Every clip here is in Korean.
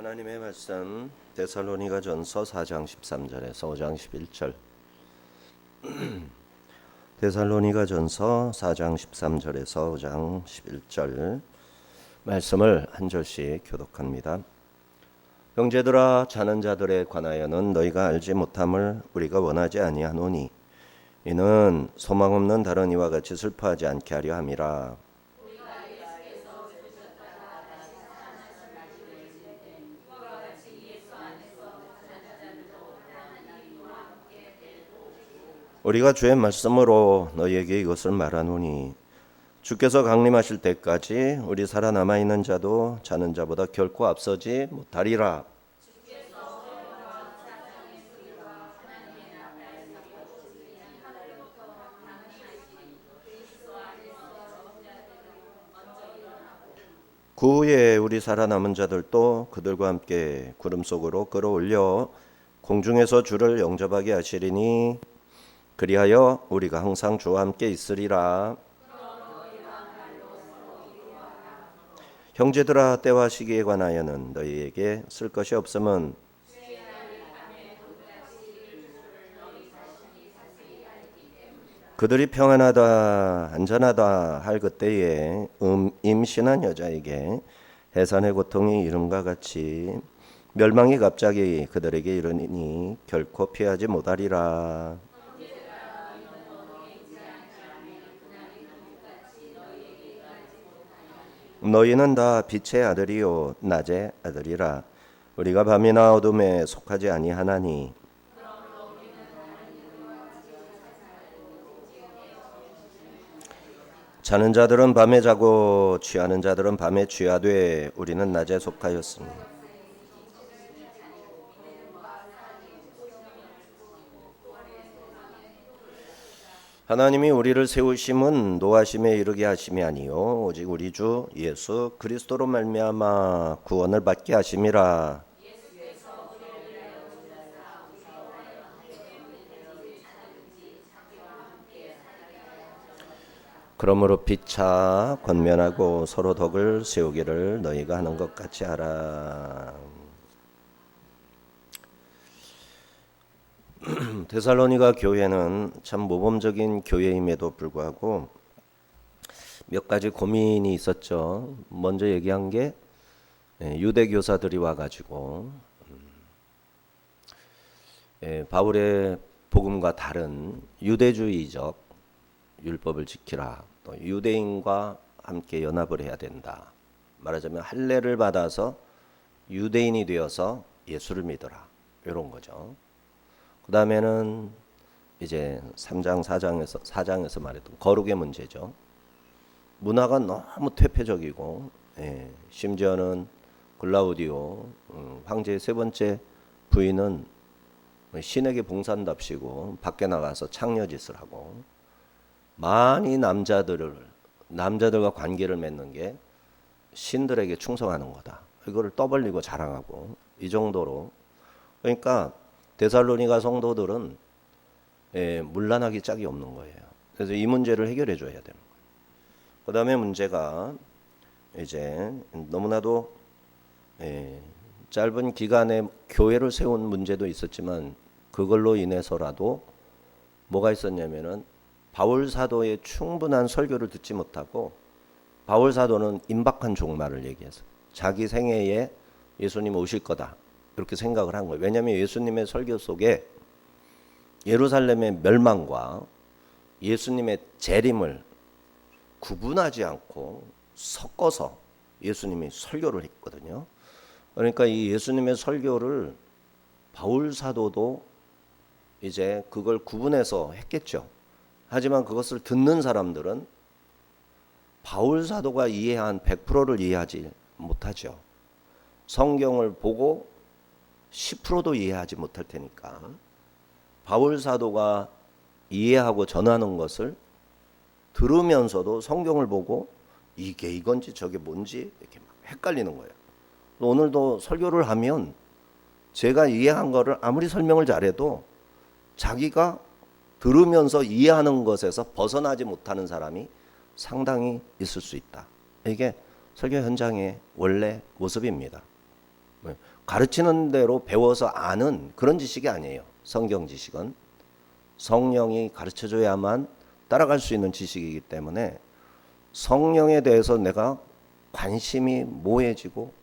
하나님의 말씀 데살로니가전서 4장 13절에서 5장 11절. 데살로니가전서 4장 13절에서 5장 11절 말씀을 한 절씩 교독합니다. 형제들아, 자는 자들에 관하여는 너희가 알지 못함을 우리가 원하지 아니하노니 이는 소망 없는 다른 이와 같이 슬퍼하지 않게 하려 함이라. 우리가 주의 말씀으로 너희에게 이것을 말하노니 주께서 강림하실 때까지 우리 살아남아 있는 자도 자는 자보다 결코 앞서지 못하리라. 그 후에 우리 살아남은 자들도 그들과 함께 구름 속으로 끌어올려 공중에서 주를 영접하게 하시리니 그리하여 우리가 항상 주와 함께 있으리라. 형제들아, 때와 시기에 관하여는 너희에게 쓸 것이 없음은 그들이 평안하다 안전하다 할 그때에 임신한 여자에게 해산의 고통이 이름과 같이 멸망이 갑자기 그들에게 이르니 결코 피하지 못하리라. 너희는 다 빛의 아들이요 낮의 아들이라. 우리가 밤이나 어둠에 속하지 아니하나니 자는 자들은 밤에 자고 취하는 자들은 밤에 취하되 우리는 낮에 속하였으니 하나님이 우리를 세우심은 노하심에 이르게 하심이 아니요 오직 우리 주 예수 그리스도로 말미암아 구원을 받게 하심이라. 그러므로 피차 권면하고 서로 덕을 세우기를 너희가 하는 것 같이 하라. 데살로니가 교회는 참 모범적인 교회임에도 불구하고 몇 가지 고민이 있었죠. 먼저 얘기한 게 유대 교사들이 와가지고 바울의 복음과 다른 유대주의적 율법을 지키라. 또 유대인과 함께 연합을 해야 된다. 말하자면 할례를 받아서 유대인이 되어서 예수를 믿어라. 이런 거죠. 그 다음에는 이제 3장 4장에서 말했던 거룩의 문제죠. 문화가 너무 퇴폐적이고 심지어는 글라우디오 황제의 세 번째 부인은 신에게 봉산답시고 밖에 나가서 창녀짓을 하고 많이 남자들과 관계를 맺는 게 신들에게 충성하는 거다. 이거를 떠벌리고 자랑하고 이 정도로. 그러니까 데살로니가 성도들은 문란하기 짝이 없는 거예요. 그래서 이 문제를 해결해 줘야 되는 거예요. 그 다음에 문제가 이제 너무나도 짧은 기간에 교회를 세운 문제도 있었지만 그걸로 인해서라도 뭐가 있었냐면은 바울 사도의 충분한 설교를 듣지 못하고 바울 사도는 임박한 종말을 얘기해서 자기 생애에 예수님 오실 거다 이렇게 생각을 한 거예요. 왜냐하면 예수님의 설교 속에 예루살렘의 멸망과 예수님의 재림을 구분하지 않고 섞어서 예수님이 설교를 했거든요. 그러니까 이 예수님의 설교를 바울 사도도 이제 그걸 구분해서 했겠죠. 하지만 그것을 듣는 사람들은 바울 사도가 이해한 100%를 이해하지 못하죠. 성경을 보고 10%도 이해하지 못할 테니까 바울 사도가 이해하고 전하는 것을 들으면서도 성경을 보고 이게 이건지 저게 뭔지 이렇게 막 헷갈리는 거예요. 오늘도 설교를 하면 제가 이해한 거를 아무리 설명을 잘해도 자기가 들으면서 이해하는 것에서 벗어나지 못하는 사람이 상당히 있을 수 있다. 이게 설교 현장의 원래 모습입니다. 가르치는 대로 배워서 아는 그런 지식이 아니에요. 성경 지식은 성령이 가르쳐줘야만 따라갈 수 있는 지식이기 때문에 성령에 대해서 내가 관심이 모해지고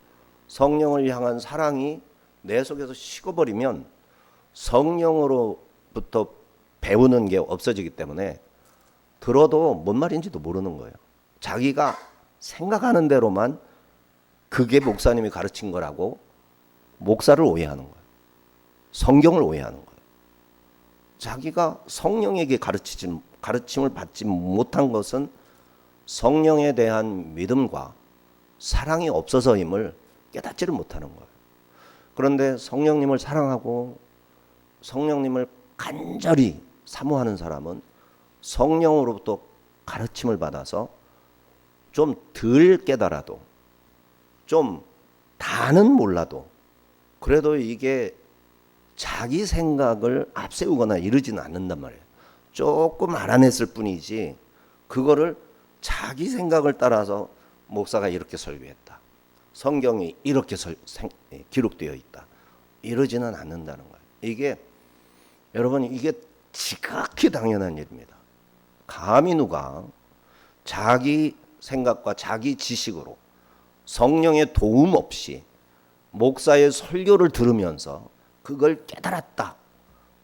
성령을 향한 사랑이 내 속에서 식어버리면 성령으로부터 배우는 게 없어지기 때문에 들어도 뭔 말인지도 모르는 거예요. 자기가 생각하는 대로만 그게 목사님이 가르친 거라고 목사를 오해하는 거예요. 성경을 오해하는 거예요. 자기가 성령에게 가르침을 받지 못한 것은 성령에 대한 믿음과 사랑이 없어서임을 깨닫지를 못하는 거예요. 그런데 성령님을 사랑하고 성령님을 간절히 사모하는 사람은 성령으로부터 가르침을 받아서 좀 덜 깨달아도 좀 다는 몰라도 그래도 이게 자기 생각을 앞세우거나 이러지는 않는단 말이에요. 조금 알아냈을 뿐이지 그거를 자기 생각을 따라서 목사가 이렇게 설교했다. 성경이 이렇게 기록되어 있다. 이러지는 않는다는 거예요. 이게 여러분 이게 지극히 당연한 일입니다. 감히 누가 자기 생각과 자기 지식으로 성령의 도움 없이 목사의 설교를 들으면서 그걸 깨달았다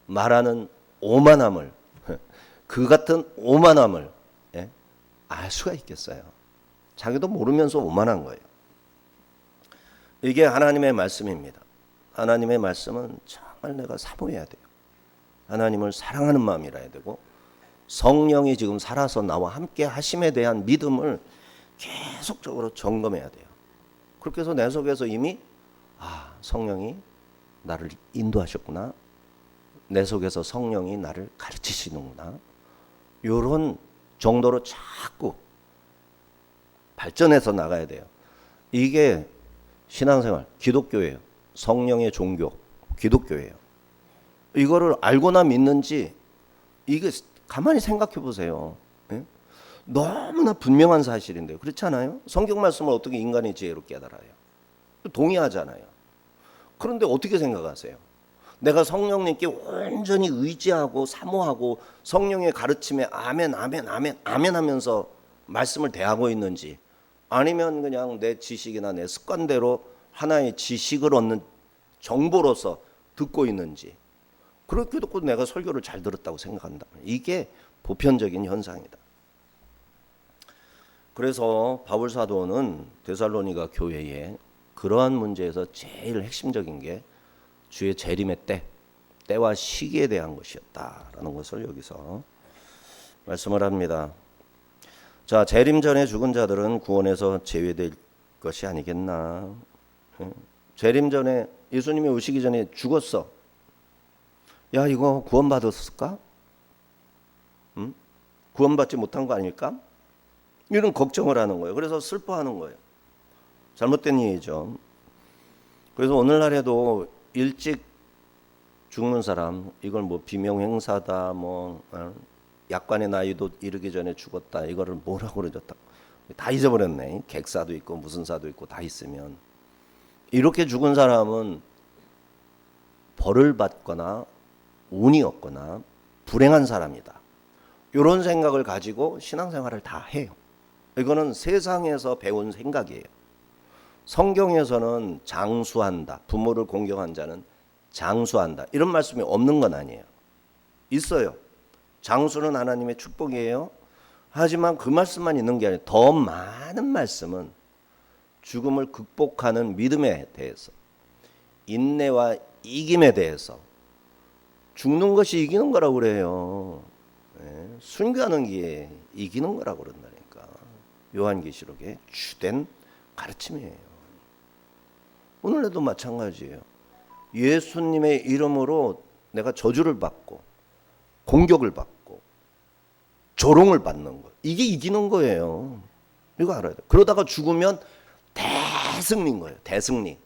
말하는 오만함을 그 같은 오만함을 알 수가 있겠어요. 자기도 모르면서 오만한 거예요. 이게 하나님의 말씀입니다. 하나님의 말씀은 정말 내가 사모해야 돼요. 하나님을 사랑하는 마음이라야 되고 성령이 지금 살아서 나와 함께 하심에 대한 믿음을 계속적으로 점검해야 돼요. 그렇게 해서 내 속에서 이미 성령이 나를 인도하셨구나. 내 속에서 성령이 나를 가르치시는구나. 이런 정도로 자꾸 발전해서 나가야 돼요. 이게 신앙생활, 기독교예요. 성령의 종교, 기독교예요. 이거를 알고나 믿는지 이게 가만히 생각해 보세요. 너무나 분명한 사실인데요. 그렇지 않아요? 성경 말씀을 어떻게 인간의 지혜로 깨달아요? 동의하잖아요. 그런데 어떻게 생각하세요? 내가 성령님께 온전히 의지하고 사모하고 성령의 가르침에 아멘 아멘 아멘 아멘 하면서 말씀을 대하고 있는지 아니면 그냥 내 지식이나 내 습관대로 하나의 지식을 얻는 정보로서 듣고 있는지 그렇게 듣고 내가 설교를 잘 들었다고 생각한다. 이게 보편적인 현상이다. 그래서 바울 사도는 데살로니가 교회에 그러한 문제에서 제일 핵심적인 게 주의 재림의 때와 시기에 대한 것이었다라는 것을 여기서 말씀을 합니다. 자, 재림 전에 죽은 자들은 구원에서 제외될 것이 아니겠나. 재림 전에 예수님이 오시기 전에 죽었어. 야, 이거 구원받았을까? 구원받지 못한 거 아닐까? 이런 걱정을 하는 거예요. 그래서 슬퍼하는 거예요. 잘못된 일이죠. 그래서 오늘날에도 일찍 죽는 사람, 이걸 뭐 비명행사다, 약관의 나이도 이르기 전에 죽었다, 이거를 뭐라고 그러졌다. 다 잊어버렸네. 객사도 있고 무슨 사도 있고 다 있으면 이렇게 죽은 사람은 벌을 받거나 운이 없거나 불행한 사람이다. 이런 생각을 가지고 신앙생활을 다 해요. 이거는 세상에서 배운 생각이에요. 성경에서는 장수한다. 부모를 공경한 자는 장수한다. 이런 말씀이 없는 건 아니에요. 있어요. 장수는 하나님의 축복이에요. 하지만 그 말씀만 있는 게 아니라 더 많은 말씀은 죽음을 극복하는 믿음에 대해서, 인내와 이김에 대해서, 죽는 것이 이기는 거라고 그래요. 순교하는 게 이기는 거라고 그런다니까. 요한계시록의 주된 가르침이에요. 오늘날도 마찬가지예요. 예수님의 이름으로 내가 저주를 받고 공격을 받고 조롱을 받는 거, 이게 이기는 거예요. 이거 알아야 돼요. 그러다가 죽으면 대승리인 거예요. 대승리.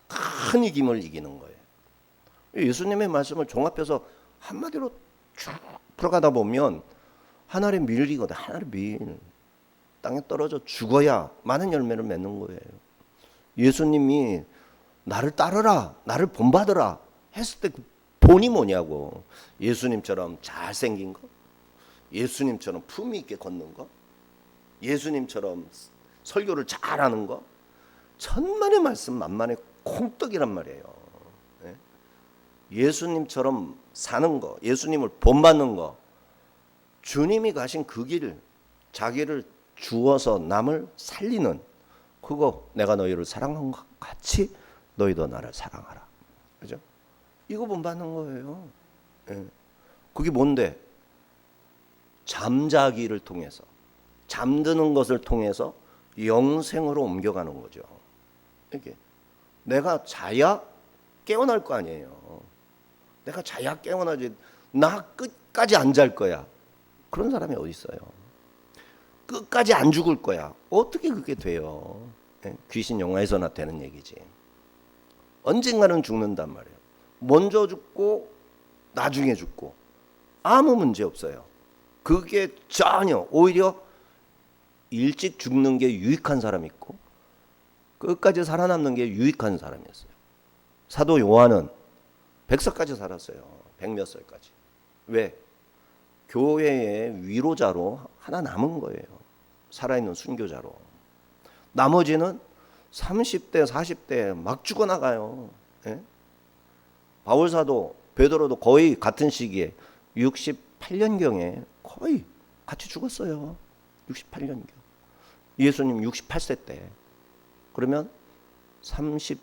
큰 이김을 이기는 거예요. 예수님의 말씀을 종합해서 한마디로 쭉 풀어가다 보면 하늘의 밀이거든. 하늘의 밀. 땅에 떨어져 죽어야 많은 열매를 맺는 거예요. 예수님이 나를 따르라, 나를 본받으라 했을 때 그 본이 뭐냐고. 예수님처럼 잘생긴 거, 예수님처럼 품위 있게 걷는 거, 예수님처럼 설교를 잘하는 거, 천만의 말씀 만만의 콩떡이란 말이에요. 예? 예수님처럼 사는 거, 예수님을 본받는 거, 주님이 가신 그 길, 자기를 주어서 남을 살리는 그거, 내가 너희를 사랑한 것 같이 너희도 나를 사랑하라. 그죠? 이거 본받는 거예요. 예. 그게 뭔데? 잠자기를 통해서, 잠드는 것을 통해서 영생으로 옮겨가는 거죠. 이게 내가 자야 깨어날 거 아니에요. 내가 자야 깨어나지. 나 끝까지 안 잘 거야. 그런 사람이 어디 있어요? 끝까지 안 죽을 거야. 어떻게 그게 돼요? 예? 귀신 영화에서나 되는 얘기지. 언젠가는 죽는단 말이에요. 먼저 죽고 나중에 죽고 아무 문제 없어요. 그게 전혀, 오히려 일찍 죽는 게 유익한 사람이 있고 끝까지 살아남는 게 유익한 사람이었어요. 사도 요한은 100살까지 살았어요. 100몇 살까지. 왜? 교회의 위로자로 하나 남은 거예요. 살아있는 순교자로. 나머지는 30대 40대 막 죽어나가요. 예? 바울사도 베드로도 거의 같은 시기에 68년경에 거의 같이 죽었어요. 68년경. 예수님 68세 때. 그러면 35세,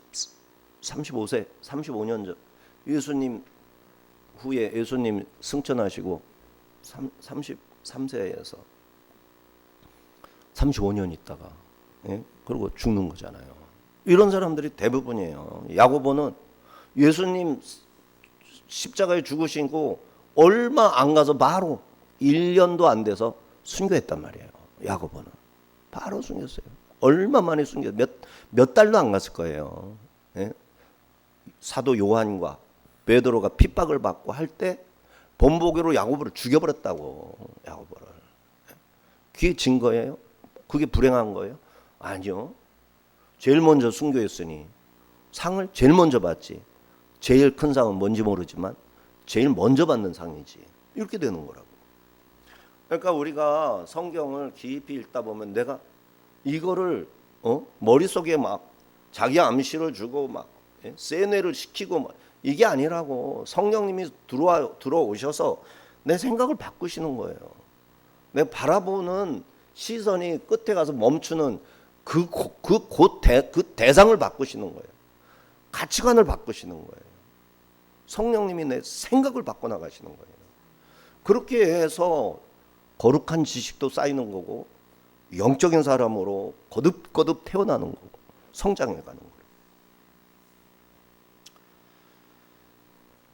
35년 전 예수님 후에 예수님 승천하시고 33세에서 35년 있다가, 예? 그리고 죽는 거잖아요. 이런 사람들이 대부분이에요. 야고보는 예수님 십자가에 죽으시고 얼마 안 가서 바로 1년도 안 돼서 순교했단 말이에요. 야고보는 바로 순교했어요. 얼마 만에 순교? 몇 달도 안 갔을 거예요. 예? 사도 요한과 베드로가 핍박을 받고 할 때 본보기로 야고보를 죽여버렸다고. 야고보를. 그게 증거예요? 그게 불행한 거예요? 아니요. 제일 먼저 순교했으니 상을 제일 먼저 받지. 제일 큰 상은 뭔지 모르지만 제일 먼저 받는 상이지. 이렇게 되는 거라고. 그러니까 우리가 성경을 깊이 읽다 보면 내가 이거를 머릿속에 막 자기 암시를 주고 막 세뇌를 시키고 막 이게 아니라고. 성령님이 들어오셔서 내 생각을 바꾸시는 거예요. 내가 바라보는 시선이 끝에 가서 멈추는 그 대상을 바꾸시는 거예요. 가치관을 바꾸시는 거예요. 성령님이 내 생각을 바꿔나가시는 거예요. 그렇게 해서 거룩한 지식도 쌓이는 거고 영적인 사람으로 거듭거듭 태어나는 거고 성장해가는 거예요.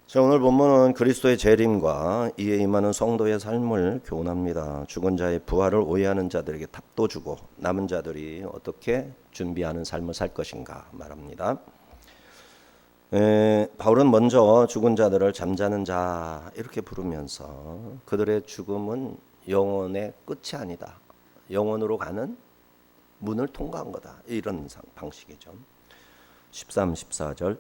자, 오늘 본문은 그리스도의 재림과 이에 임하는 성도의 삶을 교훈합니다. 죽은 자의 부활을 오해하는 자들에게 답도 주고 남은 자들이 어떻게 준비하는 삶을 살 것인가 말합니다. 바울은 먼저 죽은 자들을 잠자는 자 이렇게 부르면서 그들의 죽음은 영혼의 끝이 아니다. 영혼으로 가는 문을 통과한 거다. 이런 방식이죠. 13, 14절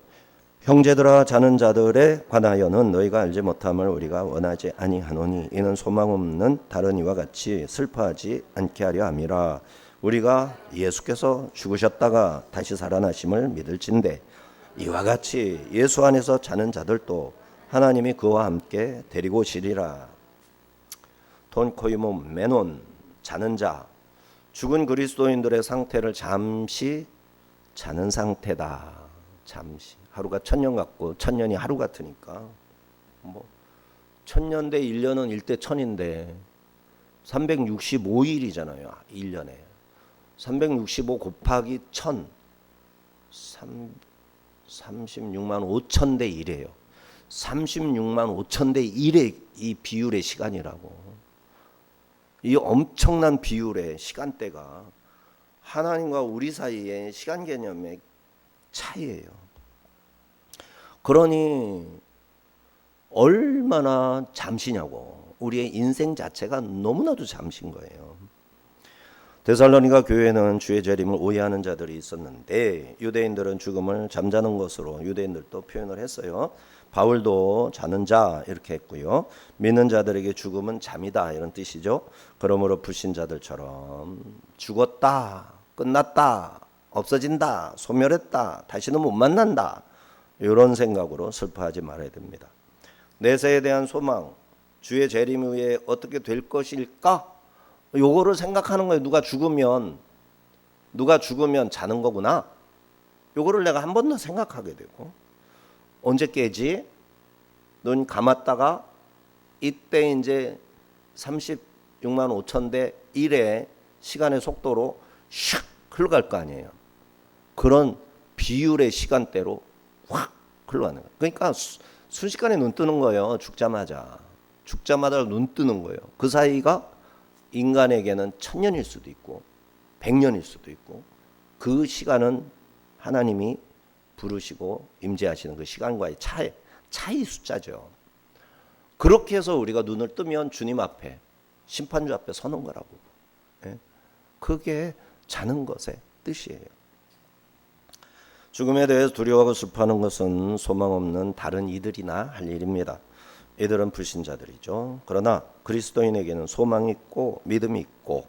형제들아 자는 자들에 관하여는 너희가 알지 못함을 우리가 원하지 아니하노니 이는 소망 없는 다른 이와 같이 슬퍼하지 않게 하려 함이라. 우리가 예수께서 죽으셨다가 다시 살아나심을 믿을진대 이와 같이 예수 안에서 자는 자들도 하나님이 그와 함께 데리고 오시리라. 톤코이모 메논 자는 자, 죽은 그리스도인들의 상태를 잠시 자는 상태다. 잠시. 하루가 천년 같고 천년이 하루 같으니까 뭐 천년 대 1년은 1대 1000인데 365일이잖아요. 1년에 365 곱하기 1000 36만 5천 대 1이에요. 36만 5천 대 1의 이 비율의 시간이라고. 이 엄청난 비율의 시간대가 하나님과 우리 사이의 시간 개념의 차이예요. 그러니 얼마나 잠시냐고. 우리의 인생 자체가 너무나도 잠시인 거예요. 데살로니가 교회는 주의 재림을 오해하는 자들이 있었는데 유대인들은 죽음을 잠자는 것으로 유대인들도 표현을 했어요. 바울도 자는 자 이렇게 했고요. 믿는 자들에게 죽음은 잠이다 이런 뜻이죠. 그러므로 불신자들처럼 죽었다, 끝났다, 없어진다, 소멸했다, 다시는 못 만난다 이런 생각으로 슬퍼하지 말아야 됩니다. 내세에 대한 소망, 주의 재림 후에 어떻게 될 것일까? 요거를 생각하는 거예요. 누가 죽으면 자는 거구나. 요거를 내가 한 번 더 생각하게 되고, 언제 깨지? 눈 감았다가 이때 이제 36만 5천 대 1의 시간의 속도로 샥 흘러갈 거 아니에요. 그런 비율의 시간대로 확 흘러가는 거예요. 그러니까 순식간에 눈 뜨는 거예요. 죽자마자 눈 뜨는 거예요. 그 사이가 인간에게는 1000년일 수도 있고 100년일 수도 있고, 그 시간은 하나님이 부르시고 임재하시는 그 시간과의 차이 숫자죠. 그렇게 해서 우리가 눈을 뜨면 주님 앞에, 심판주 앞에 서는 거라고. 그게 자는 것의 뜻이에요. 죽음에 대해서 두려워하고 슬퍼하는 것은 소망 없는 다른 이들이나 할 일입니다. 이들은 불신자들이죠. 그러나 그리스도인에게는 소망이 있고 믿음이 있고,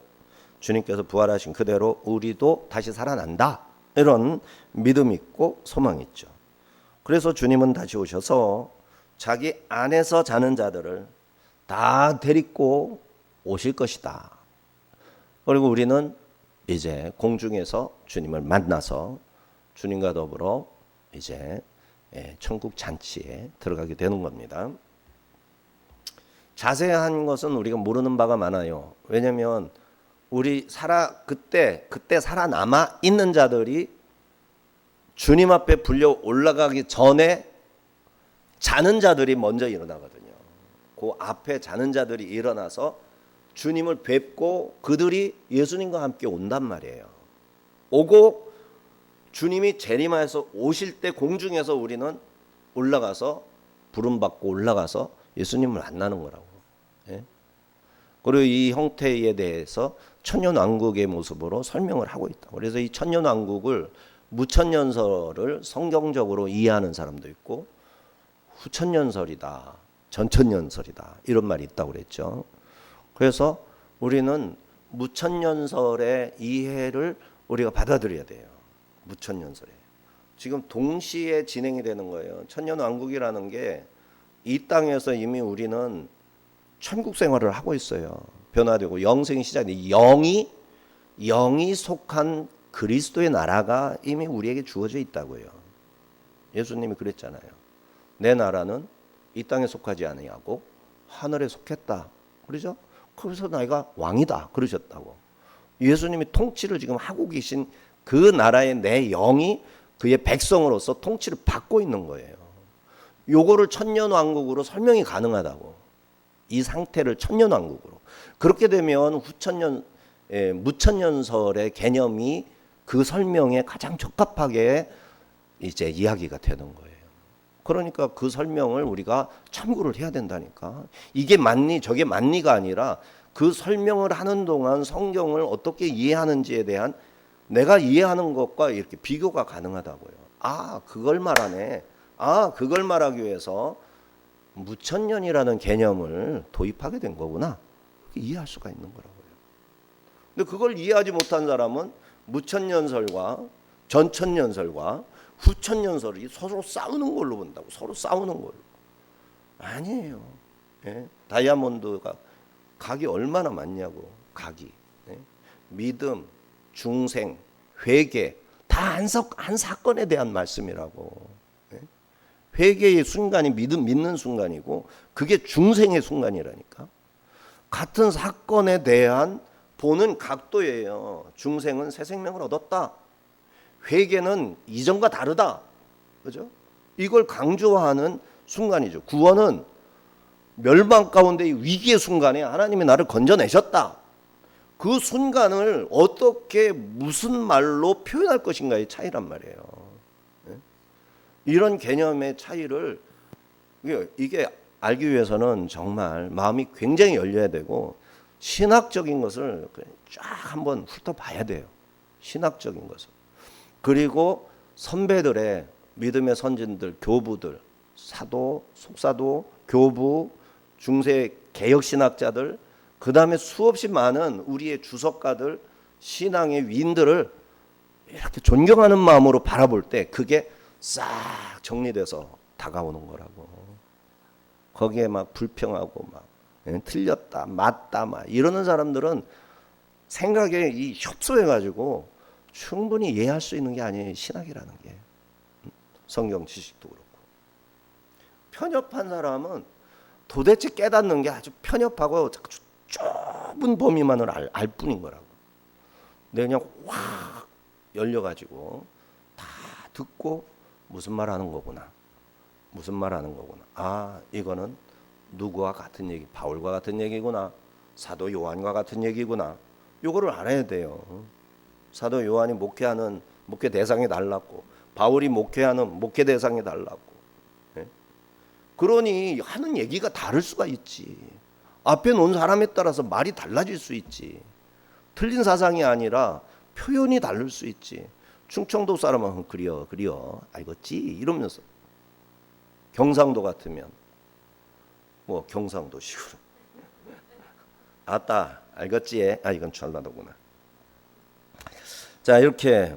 주님께서 부활하신 그대로 우리도 다시 살아난다, 이런 믿음이 있고 소망이 있죠. 그래서 주님은 다시 오셔서 자기 안에서 자는 자들을 다 데리고 오실 것이다. 그리고 우리는 이제 공중에서 주님을 만나서 주님과 더불어 이제 천국 잔치에 들어가게 되는 겁니다. 자세한 것은 우리가 모르는 바가 많아요. 왜냐하면 우리 그때 살아남아 있는 자들이 주님 앞에 불려 올라가기 전에 자는 자들이 먼저 일어나거든요. 그 앞에 자는 자들이 일어나서 주님을 뵙고 그들이 예수님과 함께 온단 말이에요. 오고 주님이 재림하여서 오실 때 공중에서 우리는 올라가서 부름받고 올라가서 예수님을 만나는 거라고. 그리고 이 형태에 대해서 천년왕국의 모습으로 설명을 하고 있다. 그래서 이 천년왕국을 무천년설을 성경적으로 이해하는 사람도 있고, 후천년설이다, 전천년설이다, 이런 말이 있다고 그랬죠. 그래서 우리는 무천년설의 이해를 우리가 받아들여야 돼요. 무천년설에 지금 동시에 진행이 되는 거예요. 천년왕국이라는 게 이 땅에서 이미 우리는 천국 생활을 하고 있어요. 변화되고 영생이 시작돼. 영이 속한 그리스도의 나라가 이미 우리에게 주어져 있다고요. 예수님이 그랬잖아요. 내 나라는 이 땅에 속하지 아니하고 하늘에 속했다. 그러죠? 그래서 내가 왕이다. 그러셨다고. 예수님이 통치를 지금 하고 계신 그 나라의 내 영이 그의 백성으로서 통치를 받고 있는 거예요. 요거를 천년왕국으로 설명이 가능하다고. 이 상태를 천년왕국으로. 그렇게 되면 무천년설의 개념이 그 설명에 가장 적합하게 이제 이야기가 되는 거예요. 그러니까 그 설명을 우리가 참고를 해야 된다니까. 이게 맞니 저게 맞니가 아니라 그 설명을 하는 동안 성경을 어떻게 이해하는지에 대한 내가 이해하는 것과 이렇게 비교가 가능하다고요. 아, 그걸 말하네. 아, 그걸 말하기 위해서 무천년이라는 개념을 도입하게 된 거구나. 이해할 수가 있는 거라고요. 근데 그걸 이해하지 못한 사람은 무천년설과 전천년설과 후천년설이 서로 싸우는 걸로 본다고. 서로 싸우는 걸로. 아니에요. 다이아몬드가 각이 얼마나 많냐고. 각이. 믿음, 중생, 회개 다 한 사건에 대한 말씀이라고. 회개의 순간이 믿는 순간이고 그게 중생의 순간이라니까. 같은 사건에 대한 보는 각도예요. 중생은 새 생명을 얻었다. 회개는 이전과 다르다. 그죠? 이걸 강조하는 순간이죠. 구원은 멸망 가운데의 위기의 순간에 하나님이 나를 건져내셨다. 그 순간을 어떻게 무슨 말로 표현할 것인가의 차이란 말이에요. 이런 개념의 차이를 이게 알기 위해서는 정말 마음이 굉장히 열려야 되고 신학적인 것을 쫙 한번 훑어봐야 돼요. 신학적인 것을. 그리고 선배들의 믿음의 선진들, 교부들, 사도, 속사도, 교부, 중세 개혁신학자들, 그 다음에 수없이 많은 우리의 주석가들, 신앙의 위인들을 이렇게 존경하는 마음으로 바라볼 때 그게 싹 정리돼서 다가오는 거라고. 거기에 막 불평하고 막 틀렸다, 맞다, 막 이러는 사람들은 생각에 이 협소해가지고 충분히 이해할 수 있는 게 아니에요. 신학이라는 게. 성경 지식도 그렇고. 편협한 사람은 도대체 깨닫는 게 아주 편협하고 좁은 범위만을 알 뿐인 거라고. 내가 그냥 확 열려가지고 다 듣고 무슨 말 하는 거구나. 무슨 말 하는 거구나. 아, 이거는 누구와 같은 얘기, 바울과 같은 얘기구나. 사도 요한과 같은 얘기구나. 요거를 알아야 돼요. 사도 요한이 목회하는 목회 대상이 달랐고 바울이 목회하는 목회 대상이 달랐고. 예? 그러니 하는 얘기가 다를 수가 있지. 앞에 놓은 사람에 따라서 말이 달라질 수 있지. 틀린 사상이 아니라 표현이 다를 수 있지. 충청도 사람은 그려 알겠지 이러면서 경상도 같으면 뭐 경상도식으로 아따 알겠지. 아 이건 전라도구나. 자 이렇게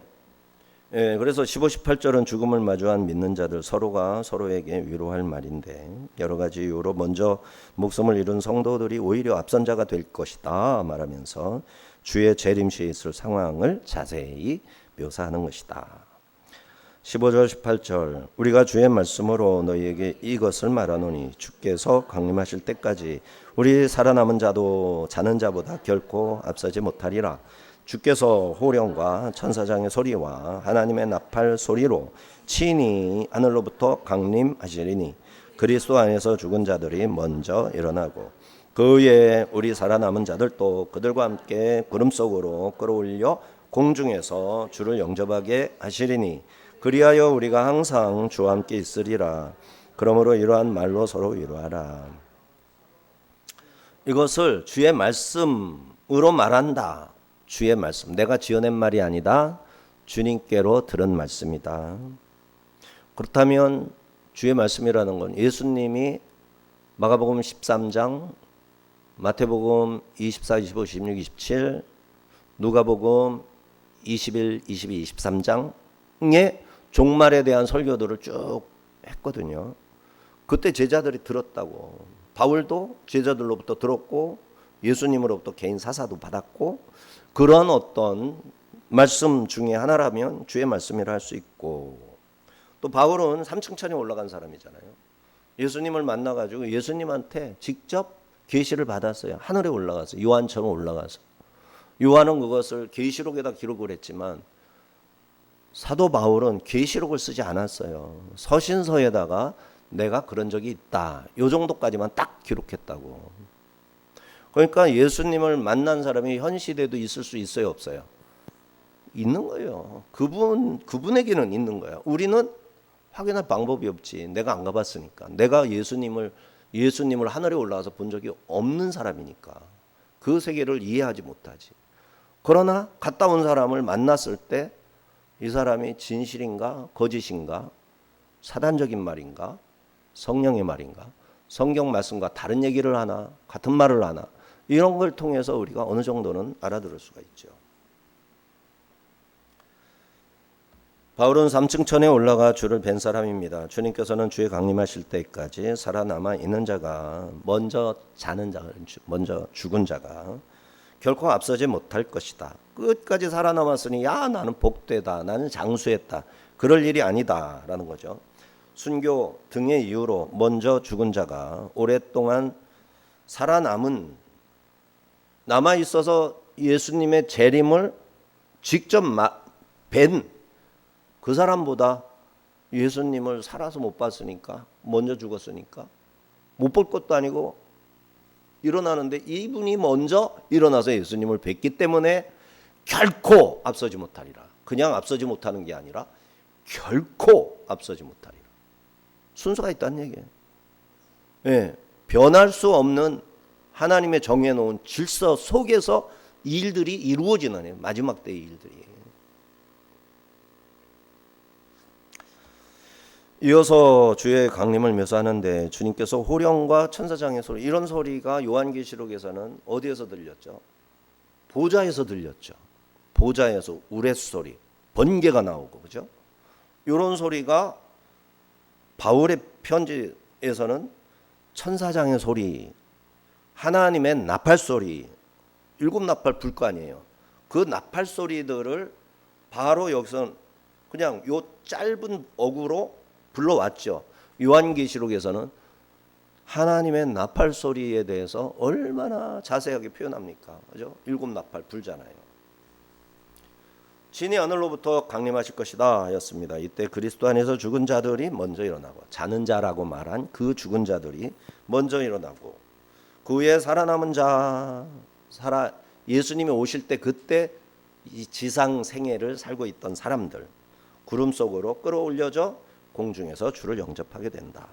그래서 15, 18절은 죽음을 마주한 믿는 자들 서로가 서로에게 위로할 말인데 여러 가지 이유로 먼저 목숨을 잃은 성도들이 오히려 앞선 자가 될 것이다 말하면서 주의 재림시에 있을 상황을 자세히 묘사하는 것이다. 15절 18절 우리가 주의 말씀으로 너희에게 이것을 말하노니 주께서 강림하실 때까지 우리 살아남은 자도 자는 자보다 결코 앞서지 못하리라. 주께서 호령과 천사장의 소리와 하나님의 나팔 소리로 친히 하늘로부터 강림하시리니 그리스도 안에서 죽은 자들이 먼저 일어나고 그 후에 우리 살아남은 자들도 그들과 함께 구름 속으로 끌어올려 공중에서 주를 영접하게 하시리니 그리하여 우리가 항상 주와 함께 있으리라. 그러므로 이러한 말로 서로 위로하라. 이것을 주의 말씀으로 말한다. 주의 말씀. 내가 지어낸 말이 아니다. 주님께로 들은 말씀이다. 그렇다면 주의 말씀이라는 건 예수님이 마가복음 13장, 마태복음 24, 25, 26, 27, 누가복음 21, 22, 23장의 종말에 대한 설교들을 쭉 했거든요. 그때 제자들이 들었다고. 바울도 제자들로부터 들었고 예수님으로부터 개인 사사도 받았고 그런 어떤 말씀 중에 하나라면 주의 말씀이라 할 수 있고 또 바울은 3층 천에 올라간 사람이잖아요. 예수님을 만나가지고 예수님한테 직접 계시를 받았어요. 하늘에 올라가서 요한처럼 올라가서 요한은 그것을 계시록에다 기록을 했지만 사도 바울은 계시록을 쓰지 않았어요. 서신서에다가 내가 그런 적이 있다. 요 정도까지만 딱 기록했다고. 그러니까 예수님을 만난 사람이 현 시대도 있을 수 있어요, 없어요? 있는 거예요. 그분에게는 있는 거야. 우리는 확인할 방법이 없지. 내가 안 가봤으니까. 내가 예수님을 하늘에 올라와서 본 적이 없는 사람이니까. 그 세계를 이해하지 못하지. 그러나 갔다 온 사람을 만났을 때 이 사람이 진실인가 거짓인가 사단적인 말인가 성령의 말인가 성경 말씀과 다른 얘기를 하나 같은 말을 하나 이런 걸 통해서 우리가 어느 정도는 알아들을 수가 있죠. 바울은 3층 천에 올라가 주를 뵌 사람입니다. 주님께서는 주의 강림하실 때까지 살아남아 있는 자가 먼저 먼저 죽은 자가 결코 앞서지 못할 것이다. 끝까지 살아남았으니 야 나는 복되다. 나는 장수했다. 그럴 일이 아니다 라는 거죠. 순교 등의 이유로 먼저 죽은 자가 오랫동안 남아있어서 예수님의 재림을 직접 뵌 그 사람보다 예수님을 살아서 못 봤으니까 먼저 죽었으니까 못 볼 것도 아니고 일어나는데 이분이 먼저 일어나서 예수님을 뵙기 때문에 결코 앞서지 못하리라. 그냥 앞서지 못하는 게 아니라 결코 앞서지 못하리라. 순서가 있다는 얘기예요. 예, 변할 수 없는 하나님의 정해놓은 질서 속에서 이 일들이 이루어지는 거예요. 마지막 때의 일들이. 이어서 주의 강림을 묘사하는데 주님께서 호령과 천사장의 소리, 이런 소리가 요한계시록에서는 어디에서 들렸죠? 보좌에서 들렸죠. 보좌에서 우레소리, 번개가 나오고, 그죠? 이런 소리가 바울의 편지에서는 천사장의 소리, 하나님의 나팔 소리, 7나팔 불 거 아니에요. 그 나팔 소리들을 바로 여기서 그냥 요 짧은 어구로 불러왔죠. 요한계시록에서는 하나님의 나팔 소리에 대해서 얼마나 자세하게 표현합니까? 그죠? 7나팔 불잖아요. 진이 하늘로부터 강림하실 것이다 하였습니다. 이때 그리스도 안에서 죽은 자들이 먼저 일어나고, 자는 자라고 말한 그 죽은 자들이 먼저 일어나고, 그 후에 살아남은 자, 예수님이 오실 때 그때 이 지상 생애를 살고 있던 사람들 구름 속으로 끌어올려져 공중에서 주를 영접하게 된다.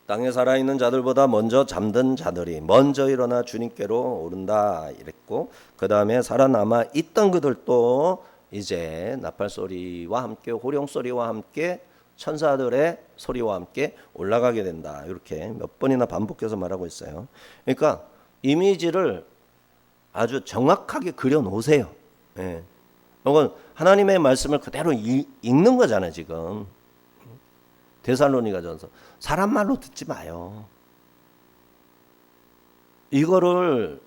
땅에 살아있는 자들보다 먼저 잠든 자들이 먼저 일어나 주님께로 오른다 이랬고, 그 다음에 살아남아 있던 그들도 이제 나팔 소리와 함께 호령 소리와 함께 천사들의 소리와 함께 올라가게 된다. 이렇게 몇 번이나 반복해서 말하고 있어요. 그러니까 이미지를 아주 정확하게 그려 놓으세요. 예. 이건 하나님의 말씀을 그대로 읽는 거잖아요. 지금 데살로니가전서, 사람 말로 듣지 마요. 이거를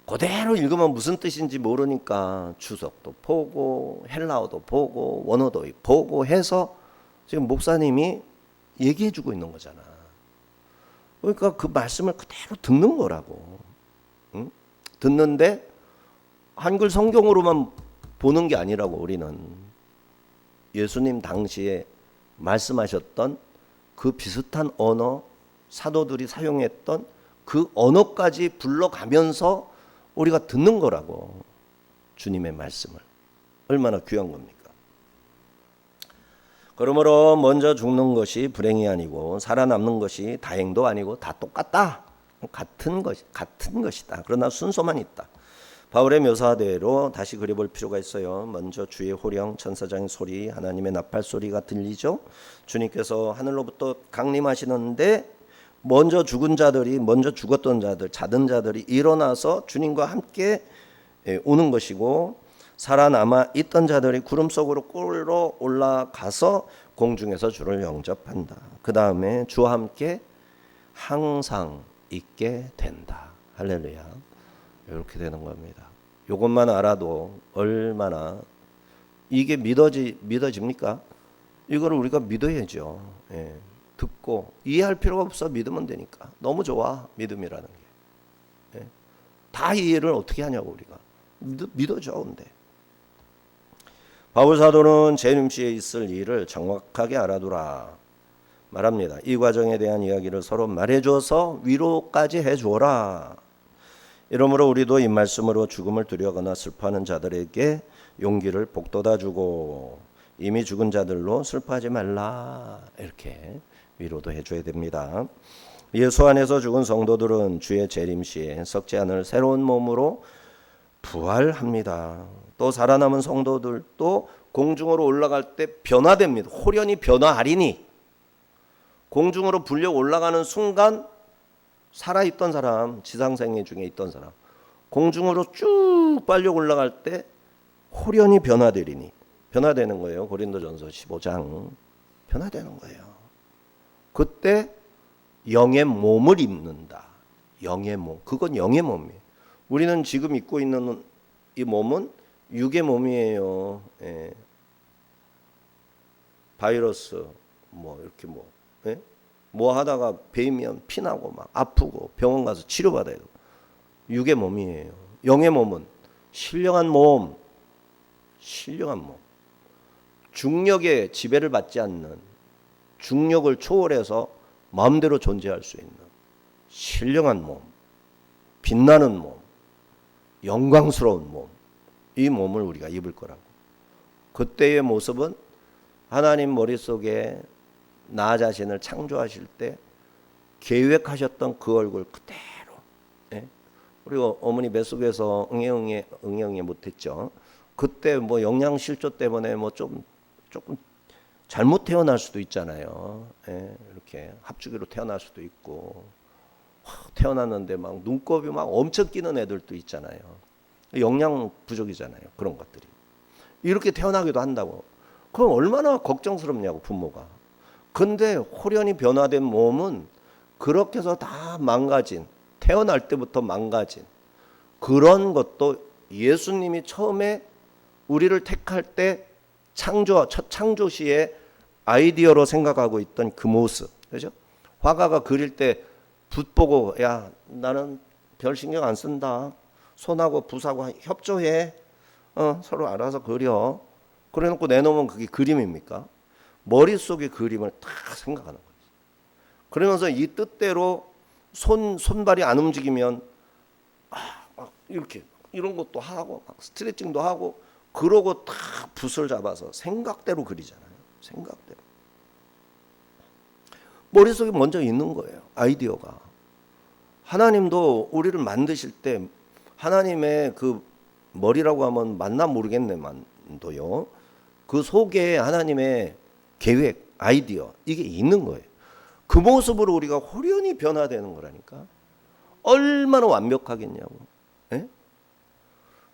그대로 읽으면 무슨 뜻인지 모르니까 주석도 보고 헬라어도 보고 원어도 보고 해서 지금 목사님이 얘기해 주고 있는 거잖아. 그러니까 그 말씀을 그대로 듣는 거라고. 응? 듣는데 한글 성경으로만 보는 게 아니라고. 우리는 예수님 당시에 말씀하셨던 그 비슷한 언어, 사도들이 사용했던 그 언어까지 불러가면서 우리가 듣는 거라고. 주님의 말씀을. 얼마나 귀한 겁니까? 그러므로 먼저 죽는 것이 불행이 아니고 살아남는 것이 다행도 아니고 다 똑같다. 같은 것이다. 그러나 순서만 있다. 바울의 묘사대로 다시 그려볼 필요가 있어요. 먼저 주의 호령, 천사장의 소리, 하나님의 나팔 소리가 들리죠. 주님께서 하늘로부터 강림하시는데 먼저 죽은 자들이, 먼저 죽었던 자들, 자든 자들이 일어나서 주님과 함께 오는 것이고, 살아남아 있던 자들이 구름 속으로 꿀로 올라가서 공중에서 주를 영접한다. 그 다음에 주와 함께 항상 있게 된다. 할렐루야. 이렇게 되는 겁니다. 이것만 알아도 얼마나 이게 믿어집니까? 이거를 우리가 믿어야죠. 예. 듣고 이해할 필요가 없어. 믿으면 되니까. 너무 좋아. 믿음이라는 게. 예. 다 이해를 어떻게 하냐고. 우리가 믿어줘. 근데 바울 사도는 재림시에 있을 일을 정확하게 알아두라 말합니다. 이 과정에 대한 이야기를 서로 말해줘서 위로까지 해주어라. 이러므로 우리도 이 말씀으로 죽음을 두려워하거나 슬퍼하는 자들에게 용기를 북돋아주고, 이미 죽은 자들로 슬퍼하지 말라, 이렇게 위로도 해줘야 됩니다. 예수 안에서 죽은 성도들은 주의 재림시에 썩지 않을 새로운 몸으로 부활합니다. 또 살아남은 성도들도 공중으로 올라갈 때 변화됩니다. 호련히 변화하리니, 공중으로 불려 올라가는 순간 살아있던 사람, 지상생애 중에 있던 사람, 공중으로 쭉 빨려 올라갈 때 호련히 변화되리니, 변화되는 거예요. 고린도전서 15장 변화되는 거예요. 그때 영의 몸을 입는다. 영의 몸, 그건 영의 몸이에요. 우리는 지금 입고 있는 이 몸은 육의 몸이에요. 예. 바이러스 이렇게 예? 뭐 하다가 베이면 피나고 막 아프고 병원 가서 치료받아야 되고. 육의 몸이에요. 영의 몸은 신령한 몸, 중력의 지배를 받지 않는, 중력을 초월해서 마음대로 존재할 수 있는 신령한 몸, 빛나는 몸, 영광스러운 몸, 이 몸을 우리가 입을 거라고. 그때의 모습은 하나님 머릿속에 나 자신을 창조하실 때 계획하셨던 그 얼굴 그대로. 예? 그리고 어머니 뱃속에서 응애 못했죠. 그때 뭐 영양실조 때문에 뭐 조금 잘못 태어날 수도 있잖아요. 예? 이렇게 합주기로 태어날 수도 있고, 태어났는데 막 눈곱이 막 엄청 끼는 애들도 있잖아요. 영양 부족이잖아요. 그런 것들이. 이렇게 태어나기도 한다고. 그럼 얼마나 걱정스럽냐고 부모가. 근데 홀연히 변화된 몸은 그렇게 해서 다 망가진, 태어날 때부터 망가진 그런 것도 예수님이 처음에 우리를 택할 때 첫 창조 시에 아이디어로 생각하고 있던 그 모습. 그죠? 화가가 그릴 때 붓 보고, 야, 나는 별 신경 안 쓴다. 손하고 붓하고 협조해. 서로 알아서 그려. 그래 놓고 내놓으면 그게 그림입니까? 머릿속의 그림을 다 생각하는 거죠. 그러면서 이 뜻대로 손발이 안 움직이면 막 이렇게 이런 것도 하고 막 스트레칭도 하고 그러고 다 붓을 잡아서 생각대로 그리잖아요. 생각대로. 머릿속에 먼저 있는 거예요. 아이디어가. 하나님도 우리를 만드실 때 하나님의 그 머리라고 하면 맞나 모르겠네만도요. 그 속에 하나님의 계획, 아이디어 이게 있는 거예요. 그 모습으로 우리가 홀연히 변화되는 거라니까. 얼마나 완벽하겠냐고. 예?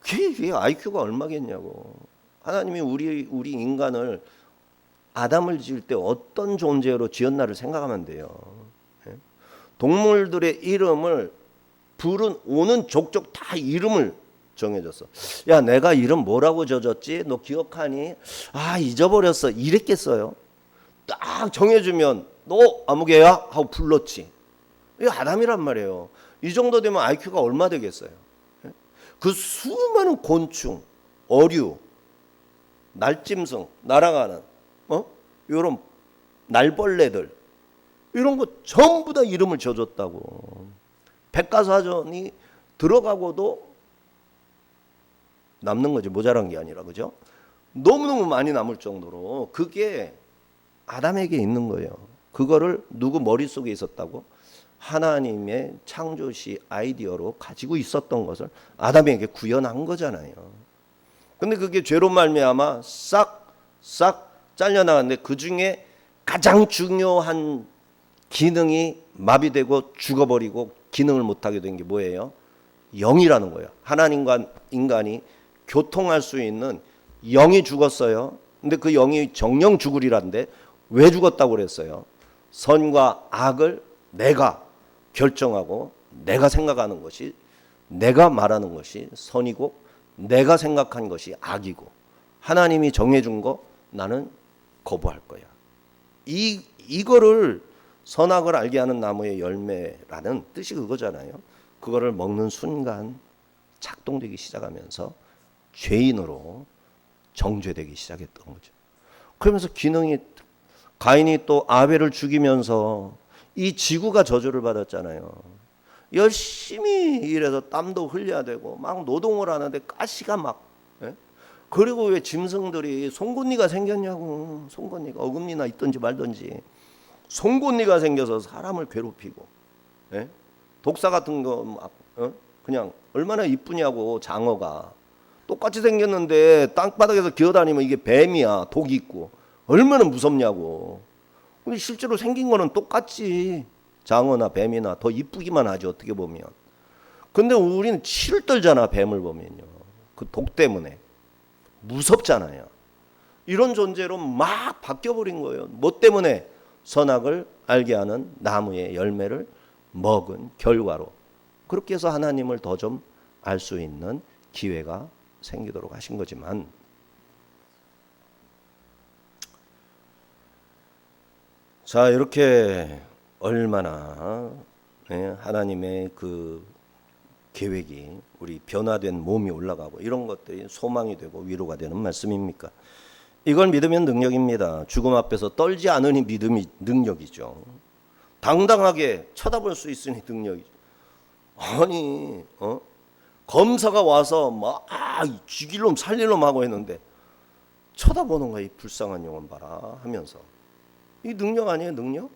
그게 IQ가 얼마겠냐고. 하나님이 우리 인간을 아담을 지을 때 어떤 존재로 지었나를 생각하면 돼요. 예? 동물들의 이름을 오는 족족 다 이름을 정해줬어. 야, 내가 이름 뭐라고 져줬지? 너 기억하니? 아, 잊어버렸어. 이랬겠어요. 딱 정해주면 너 아무개야? 하고 불렀지. 이거 아담이란 말이에요. 이 정도 되면 IQ가 얼마 되겠어요? 그 수많은 곤충, 어류, 날짐승, 날아가는 이런 날벌레들 이런 거 전부 다 이름을 져줬다고. 백과사전이 들어가고도 남는 거지, 모자란 게 아니라. 그죠? 너무너무 많이 남을 정도로 그게 아담에게 있는 거예요. 그거를 누구 머릿속에 있었다고? 하나님의 창조시 아이디어로 가지고 있었던 것을 아담에게 구현한 거잖아요. 근데 그게 죄로 말미암아 싹 잘려나갔는데 그중에 가장 중요한 기능이 마비되고 죽어버리고 기능을 못하게 된 게 뭐예요? 영이라는 거예요. 하나님과 인간이 교통할 수 있는 영이 죽었어요. 근데 그 영이 정령 죽으리란데 왜 죽었다고 그랬어요? 선과 악을 내가 결정하고 내가 생각하는 것이, 내가 말하는 것이 선이고 내가 생각한 것이 악이고 하나님이 정해준 거 나는 거부할 거야. 이거를 선악을 알게 하는 나무의 열매라는 뜻이 그거잖아요. 그거를 먹는 순간 작동되기 시작하면서 죄인으로 정죄되기 시작했던 거죠. 그러면서 가인이 또 아벨을 죽이면서 이 지구가 저주를 받았잖아요. 열심히 일해서 땀도 흘려야 되고 막 노동을 하는데 가시가 막. 예? 그리고 왜 짐승들이 송곳니가 생겼냐고. 송곳니가 어금니나 있든지 말든지 송곳니가 생겨서 사람을 괴롭히고, 예? 독사 같은 거 막 그냥 얼마나 이쁘냐고. 장어가 똑같이 생겼는데 땅바닥에서 기어다니면 이게 뱀이야. 독이 있고 얼마나 무섭냐고. 근데 실제로 생긴 거는 똑같지. 장어나 뱀이나 더 이쁘기만 하지 어떻게 보면. 근데 우리는 치를 떨잖아. 뱀을 보면요. 그 독 때문에 무섭잖아요. 이런 존재로 막 바뀌어버린 거예요. 뭐 때문에? 선악을 알게 하는 나무의 열매를 먹은 결과로. 그렇게 해서 하나님을 더 좀 알 수 있는 기회가 생기도록 하신 거지만, 자, 이렇게 얼마나 하나님의 그 계획이 우리 변화된 몸이 올라가고 이런 것들이 소망이 되고 위로가 되는 말씀입니까? 이걸 믿으면 능력입니다. 죽음 앞에서 떨지 않으니 믿음이 능력이죠. 당당하게 쳐다볼 수 있으니 능력이죠. 아니 검사가 와서 막 죽일 놈 살릴 놈 하고 했는데 쳐다보는 거야. 이 불쌍한 영혼 봐라 하면서. 이 능력 아니에요? 능력?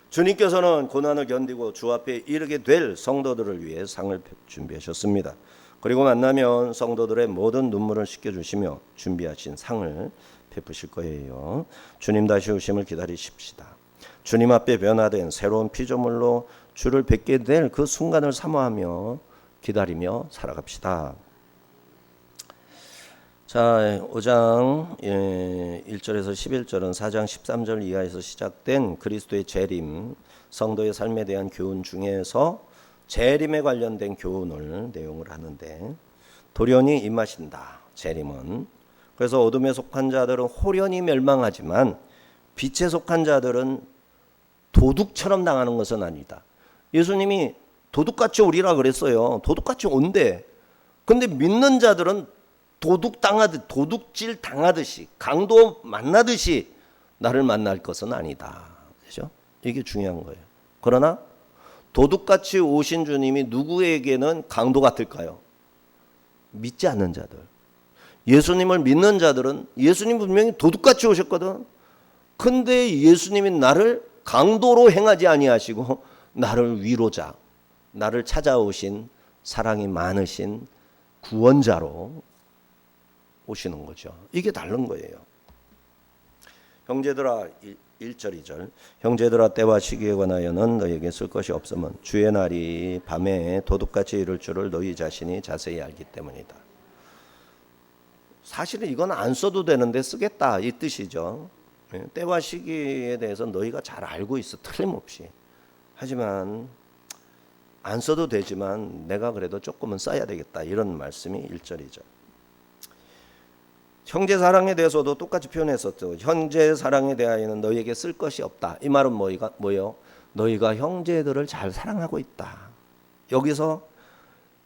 주님께서는 고난을 견디고 주 앞에 이르게 될 성도들을 위해 상을 준비하셨습니다. 그리고 만나면 성도들의 모든 눈물을 씻겨주시며 준비하신 상을 베푸실 거예요. 주님 다시 오심을 기다리십시다. 주님 앞에 변화된 새로운 피조물로 주를 뵙게 될 그 순간을 사모하며 기다리며 살아갑시다. 자, 5장 1절에서 11절은 4장 13절 이하에서 시작된 그리스도의 재림, 성도의 삶에 대한 교훈 중에서 재림에 관련된 교훈을 내용을 하는데, 돌연히 임하신다. 재림은. 그래서 어둠에 속한 자들은 홀연히 멸망하지만 빛에 속한 자들은 도둑처럼 당하는 것은 아니다. 예수님이 도둑같이 오리라 그랬어요. 도둑같이 온대. 근데 믿는 자들은 도둑질 당하듯이, 강도 만나듯이 나를 만날 것은 아니다. 그죠? 이게 중요한 거예요. 그러나 도둑같이 오신 주님이 누구에게는 강도 같을까요? 믿지 않는 자들. 예수님을 믿는 자들은, 예수님 분명히 도둑같이 오셨거든. 근데 예수님이 나를 강도로 행하지 아니하시고 나를 위로자, 나를 찾아오신 사랑이 많으신 구원자로 오시는 거죠. 이게 다른 거예요. 형제들아, 1절 2절, 형제들아 때와 시기에 관하여는 너희에게 쓸 것이 없으면 주의 날이 밤에 도둑같이 이를 줄을 너희 자신이 자세히 알기 때문이다. 사실은 이건 안 써도 되는데 쓰겠다 이 뜻이죠. 때와 시기에 대해서 너희가 잘 알고 있어, 틀림없이. 하지만 안 써도 되지만 내가 그래도 조금은 써야 되겠다, 이런 말씀이 1절 2절. 형제 사랑에 대해서도 똑같이 표현했었죠. 형제 사랑에 대하여는 너희에게 쓸 것이 없다. 이 말은 뭐요? 너희가 형제들을 잘 사랑하고 있다. 여기서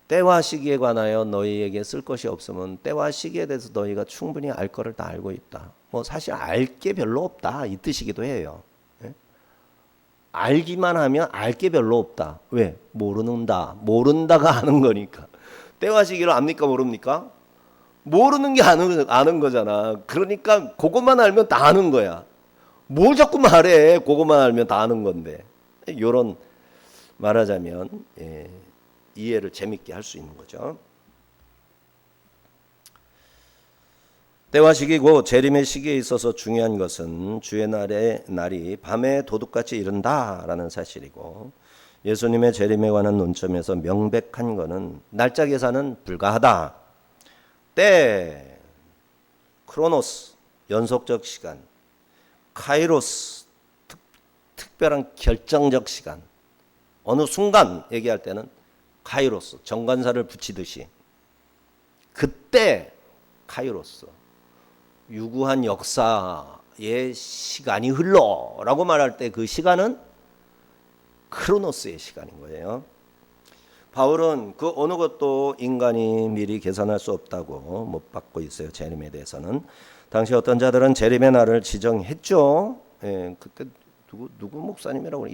때와 시기에 관하여 너희에게 쓸 것이 없으면 때와 시기에 대해서 너희가 충분히 알 거를 다 알고 있다. 뭐 사실 알 게 별로 없다 이 뜻이기도 해요. 알기만 하면 알 게 별로 없다. 왜? 모른다가 아는 거니까. 때와 시기를 압니까 모릅니까? 모르는 게 아는 거잖아. 그러니까 그것만 알면 다 아는 거야. 뭘 자꾸 말해. 그것만 알면 다 아는 건데. 이런, 말하자면 이해를 재밌게 할 수 있는 거죠. 때와 시기고 재림의 시기에 있어서 중요한 것은 주의 날이 밤에 도둑같이 이른다라는 사실이고, 예수님의 재림에 관한 논점에서 명백한 것은 날짜 계산은 불가하다. 때, 크로노스, 연속적 시간, 카이로스, 특별한 결정적 시간. 어느 순간 얘기할 때는 카이로스, 정관사를 붙이듯이 그때 카이로스, 유구한 역사의 시간이 흘러라고 말할 때 그 시간은 크로노스의 시간인 거예요. 바울은 그 어느 것도 인간이 미리 계산할 수 없다고 못 받고 있어요. 재림에 대해서는. 당시 어떤 자들은 재림의 날을 지정했죠. 그때 누구 목사님이라고 그래?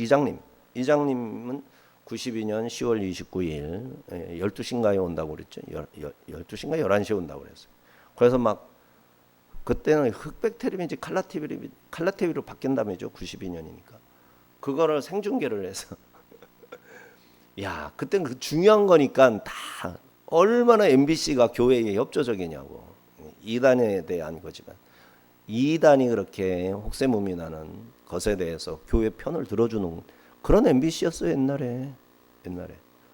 이장님은 92년 10월 29일 12시인가에 온다고 그랬죠. 12시인가 11시에 온다고 그랬어요. 그래서 막 그때는 흑백 텔레비전 칼라 TV로 바뀐다며죠. 92년이니까. 그거를 생중계를 해서 야, 그땐 그 중요한 거니까 다 얼마나 MBC가 교회에 협조적이냐고. 이단에 대한 거지만 이단이 그렇게 혹세무민하는 것에 대해서 교회 편을 들어주는 그런 MBC였어요. 옛날에.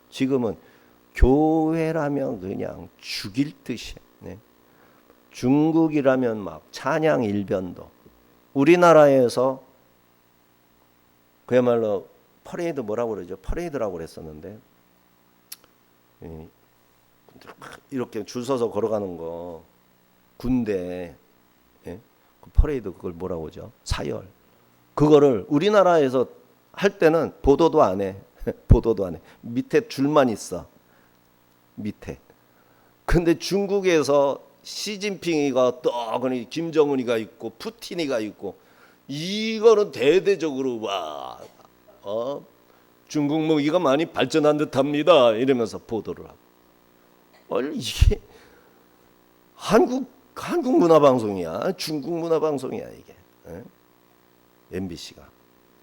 지금은 교회라면 그냥 죽일 듯이. 네. 중국이라면 막 찬양 일변도. 우리나라에서 그야말로 퍼레이드 뭐라고 그러죠? 퍼레이드라고 그랬었는데 이렇게 줄 서서 걸어가는 거 군대 그 퍼레이드 그걸 뭐라고 그러죠? 사열. 그거를 우리나라에서 할 때는 보도도 안 해. 밑에 줄만 있어. 밑에. 근데 중국에서 시진핑이가 떡하니 김정은이가 있고 푸틴이가 있고 이거는 대대적으로 와 중국 무기가 많이 발전한 듯합니다. 이러면서 보도를 하고. 이게 한국 문화 방송이야, 중국 문화 방송이야 이게. MBC가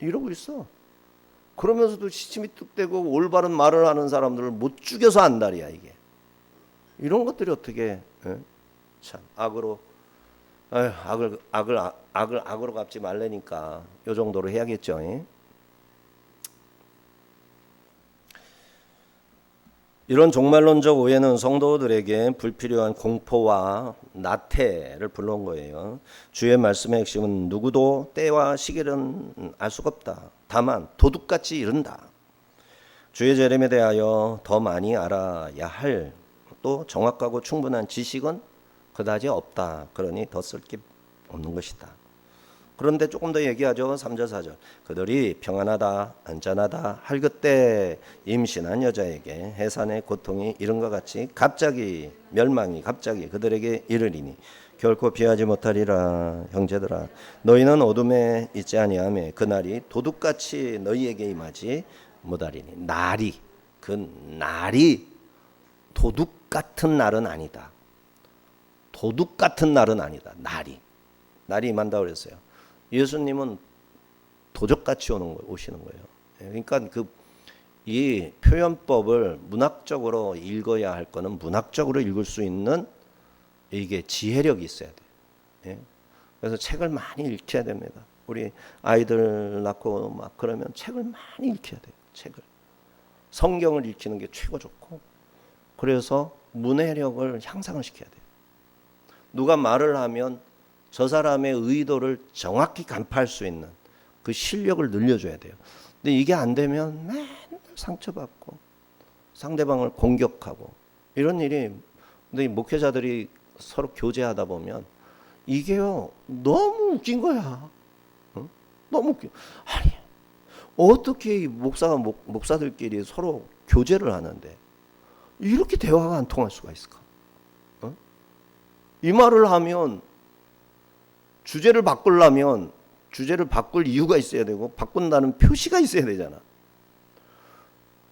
이러고 있어. 그러면서도 시침이 뚝대고 올바른 말을 하는 사람들을 못 죽여서 안달이야 이게. 이런 것들이 어떻게 참 악으로 악으로 갚지 말라니까 요 정도로 해야겠죠. 이런 종말론적 오해는 성도들에게 불필요한 공포와 나태를 불러온 거예요. 주의 말씀의 핵심은 누구도 때와 시기는 알 수가 없다. 다만 도둑같이 이른다. 주의 재림에 대하여 더 많이 알아야 할 또 정확하고 충분한 지식은 그다지 없다. 그러니 더 쓸 게 없는 것이다. 그런데 조금 더 얘기하죠. 3절 4절. 그들이 평안하다 안전하다 할 그때 임신한 여자에게 해산의 고통이 이른과 같이 갑자기 멸망이 갑자기 그들에게 이르리니 결코 피하지 못하리라. 형제들아 너희는 어둠에 있지 아니하며 그날이 도둑같이 너희에게 임하지 못하리니. 날이 도둑 같은 날은 아니다. 도둑 같은 날은 아니다. 날이 임한다 그랬어요. 예수님은 도적같이 오시는 거예요. 그러니까 이 표현법을 문학적으로 읽어야 할 거는 문학적으로 읽을 수 있는 이게 지혜력이 있어야 돼요. 그래서 책을 많이 읽혀야 됩니다. 우리 아이들 낳고 막 그러면 책을 많이 읽혀야 돼요. 책을. 성경을 읽히는 게 최고 좋고, 그래서 문해력을 향상을 시켜야 돼요. 누가 말을 하면 저 사람의 의도를 정확히 간파할 수 있는 그 실력을 늘려줘야 돼요. 근데 이게 안 되면 맨날 상처받고 상대방을 공격하고 이런 일이, 근데 목회자들이 서로 교제하다 보면 이게요 너무 웃긴 거야. 너무 웃겨. 아니 어떻게 목사들끼리 서로 교제를 하는데 이렇게 대화가 안 통할 수가 있을까? 이 말을 하면 주제를 바꾸려면 주제를 바꿀 이유가 있어야 되고 바꾼다는 표시가 있어야 되잖아.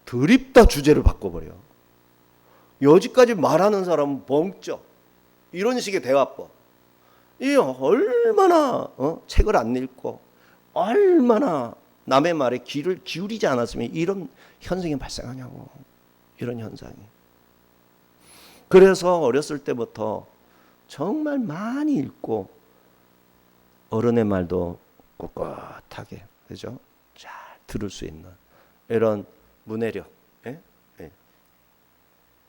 드립다 주제를 바꿔버려. 여지까지 말하는 사람은 벙쩍. 이런 식의 대화법. 이 얼마나 책을 안 읽고 얼마나 남의 말에 귀를 기울이지 않았으면 이런 현상이 발생하냐고. 이런 현상이. 그래서 어렸을 때부터 정말 많이 읽고 어른의 말도 꿋꿋하게, 그죠? 잘 들을 수 있는 이런 문해력,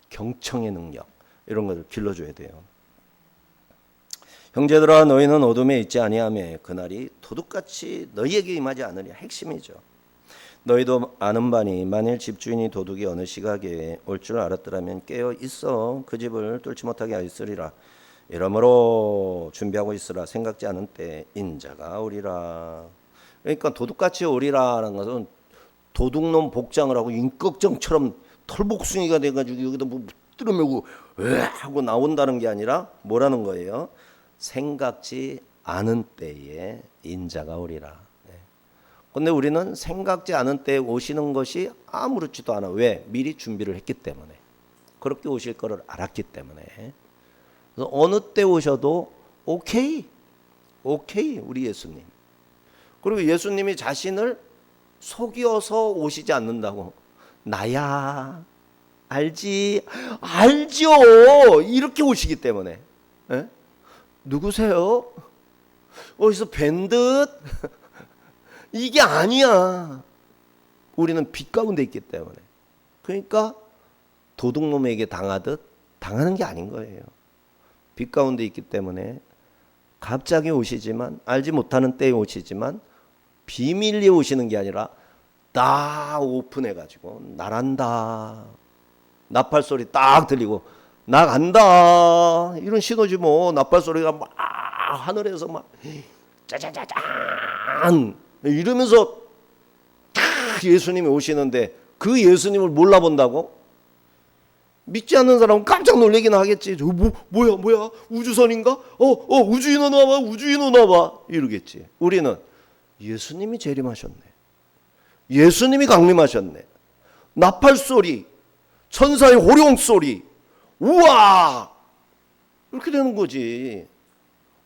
경청의 능력, 이런 것을 길러줘야 돼요. 형제들아 너희는 어둠에 있지 아니하며 그날이 도둑같이 너희에게 임하지 않으리라. 핵심이죠. 너희도 아는 바니 만일 집주인이 도둑이 어느 시각에 올 줄 알았더라면 깨어 있어 그 집을 뚫지 못하게 하였으리라. 이러므로 준비하고 있으라. 생각지 않은 때 인자가 오리라. 그러니까 도둑같이 오리라라는 것은 도둑놈 복장을 하고 임꺽정처럼 털복숭이가 돼가지고 여기다 뭐 뚫어매고 왜 하고 나온다는 게 아니라 뭐라는 거예요? 생각지 않은 때에 인자가 오리라. 근데 우리는 생각지 않은 때에 오시는 것이 아무렇지도 않아. 왜? 미리 준비를 했기 때문에. 그렇게 오실 거를 알았기 때문에. 그래서 어느 때 오셔도 오케이 우리 예수님. 그리고 예수님이 자신을 속여서 오시지 않는다고. 나야 알지요 이렇게 오시기 때문에. 누구세요? 어디서 뵌 듯? 이게 아니야. 우리는 빛 가운데 있기 때문에. 그러니까 도둑놈에게 당하듯 당하는 게 아닌 거예요. 빛 가운데 있기 때문에 갑자기 오시지만, 알지 못하는 때에 오시지만 비밀리에 오시는 게 아니라 딱 오픈해가지고 나란다. 나팔 소리 딱 들리고 나간다. 이런 신호지 뭐. 나팔 소리가 막 하늘에서 막 짜자자잔 이러면서 딱 예수님이 오시는데 그 예수님을 몰라본다고? 믿지 않는 사람은 깜짝 놀라긴 하겠지. 뭐야 우주선인가? 우주인원 와봐 이러겠지. 우리는 예수님이 재림하셨네. 예수님이 강림하셨네. 나팔 소리, 천사의 호령 소리, 우와 이렇게 되는 거지.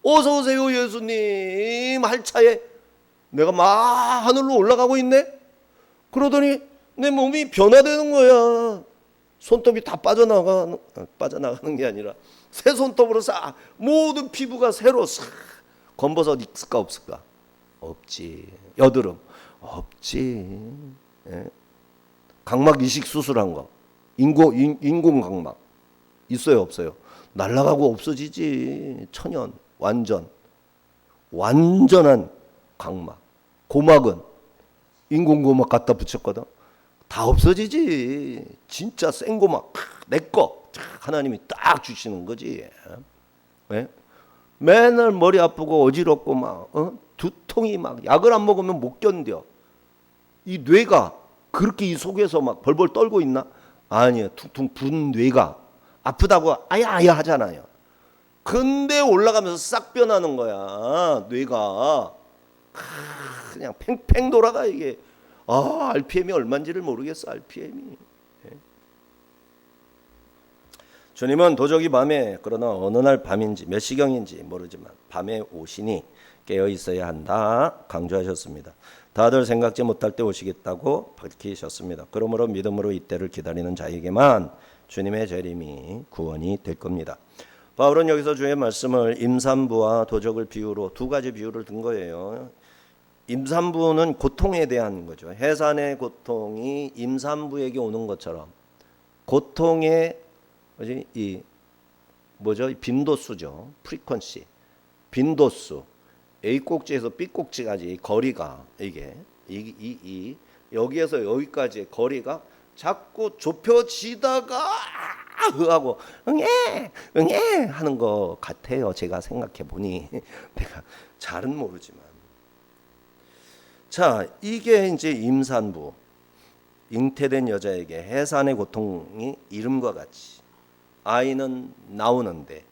어서 오세요 예수님 할 차에 내가 막 하늘로 올라가고 있네. 그러더니 내 몸이 변화되는 거야. 손톱이 다 빠져나가는 게 아니라 새 손톱으로 싹 모든 피부가 새로 싹. 검버섯 있을까 없을까? 없지. 여드름 없지. 예? 각막 이식 수술한 거 인공 각막 있어요 없어요? 날아가고 없어지지. 천연 완전한 각막. 고막은 인공 고막 갖다 붙였거든. 다 없어지지. 진짜 생고막 내거 하나님이 딱 주시는 거지. 네? 맨날 머리 아프고 어지럽고 막 두통이 막 약을 안 먹으면 못 견뎌. 이 뇌가 그렇게 이 속에서 막 벌벌 떨고 있나? 아니에요. 퉁퉁 분 뇌가 아프다고 아야아야 하잖아요. 근데 올라가면서 싹 변하는 거야. 뇌가 그냥 팽팽 돌아가 이게. RPM이 얼마인지를 모르겠어. RPM이. 주님은 도적이 밤에, 그러나 어느 날 밤인지 몇 시경인지 모르지만 밤에 오시니 깨어 있어야 한다 강조하셨습니다. 다들 생각지 못할 때 오시겠다고 밝히셨습니다. 그러므로 믿음으로 이때를 기다리는 자에게만 주님의 재림이 구원이 될 겁니다. 바울은 여기서 주의 말씀을 임산부와 도적을 비유로 두 가지 비유를 든 거예요. 임산부는 고통에 대한 거죠. 해산의 고통이 임산부에게 오는 것처럼 고통의 빈도수죠. 프리퀀시, 빈도수. A 꼭지에서 B 꼭지까지 거리가 여기에서 여기까지의 거리가 자꾸 좁혀지다가 하고 응애 하는 것 같아요. 제가 생각해 보니 내가 잘은 모르지만. 자, 이게 이제 임산부, 잉태된 여자에게 해산의 고통이 이름과 같이 아이는 나오는데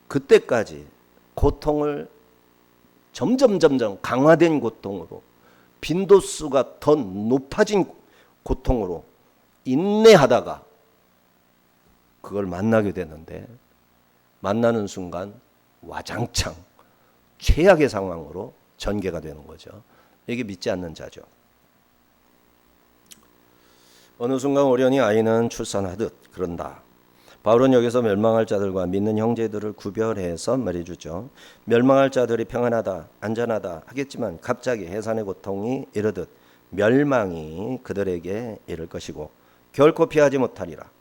그때까지 고통을 점점 강화된 고통으로 빈도수가 더 높아진 고통으로 인내하다가 그걸 만나게 되는데 만나는 순간 와장창 최악의 상황으로 전개가 되는 거죠. 이게 믿지 않는 자죠. 어느 순간 오려니 아이는 출산하듯 그런다. 바울은 여기서 멸망할 자들과 믿는 형제들을 구별해서 말해주죠. 멸망할 자들이 평안하다, 안전하다 하겠지만 갑자기 해산의 고통이 이르듯 멸망이 그들에게 이를 것이고 결코 피하지 못하리라.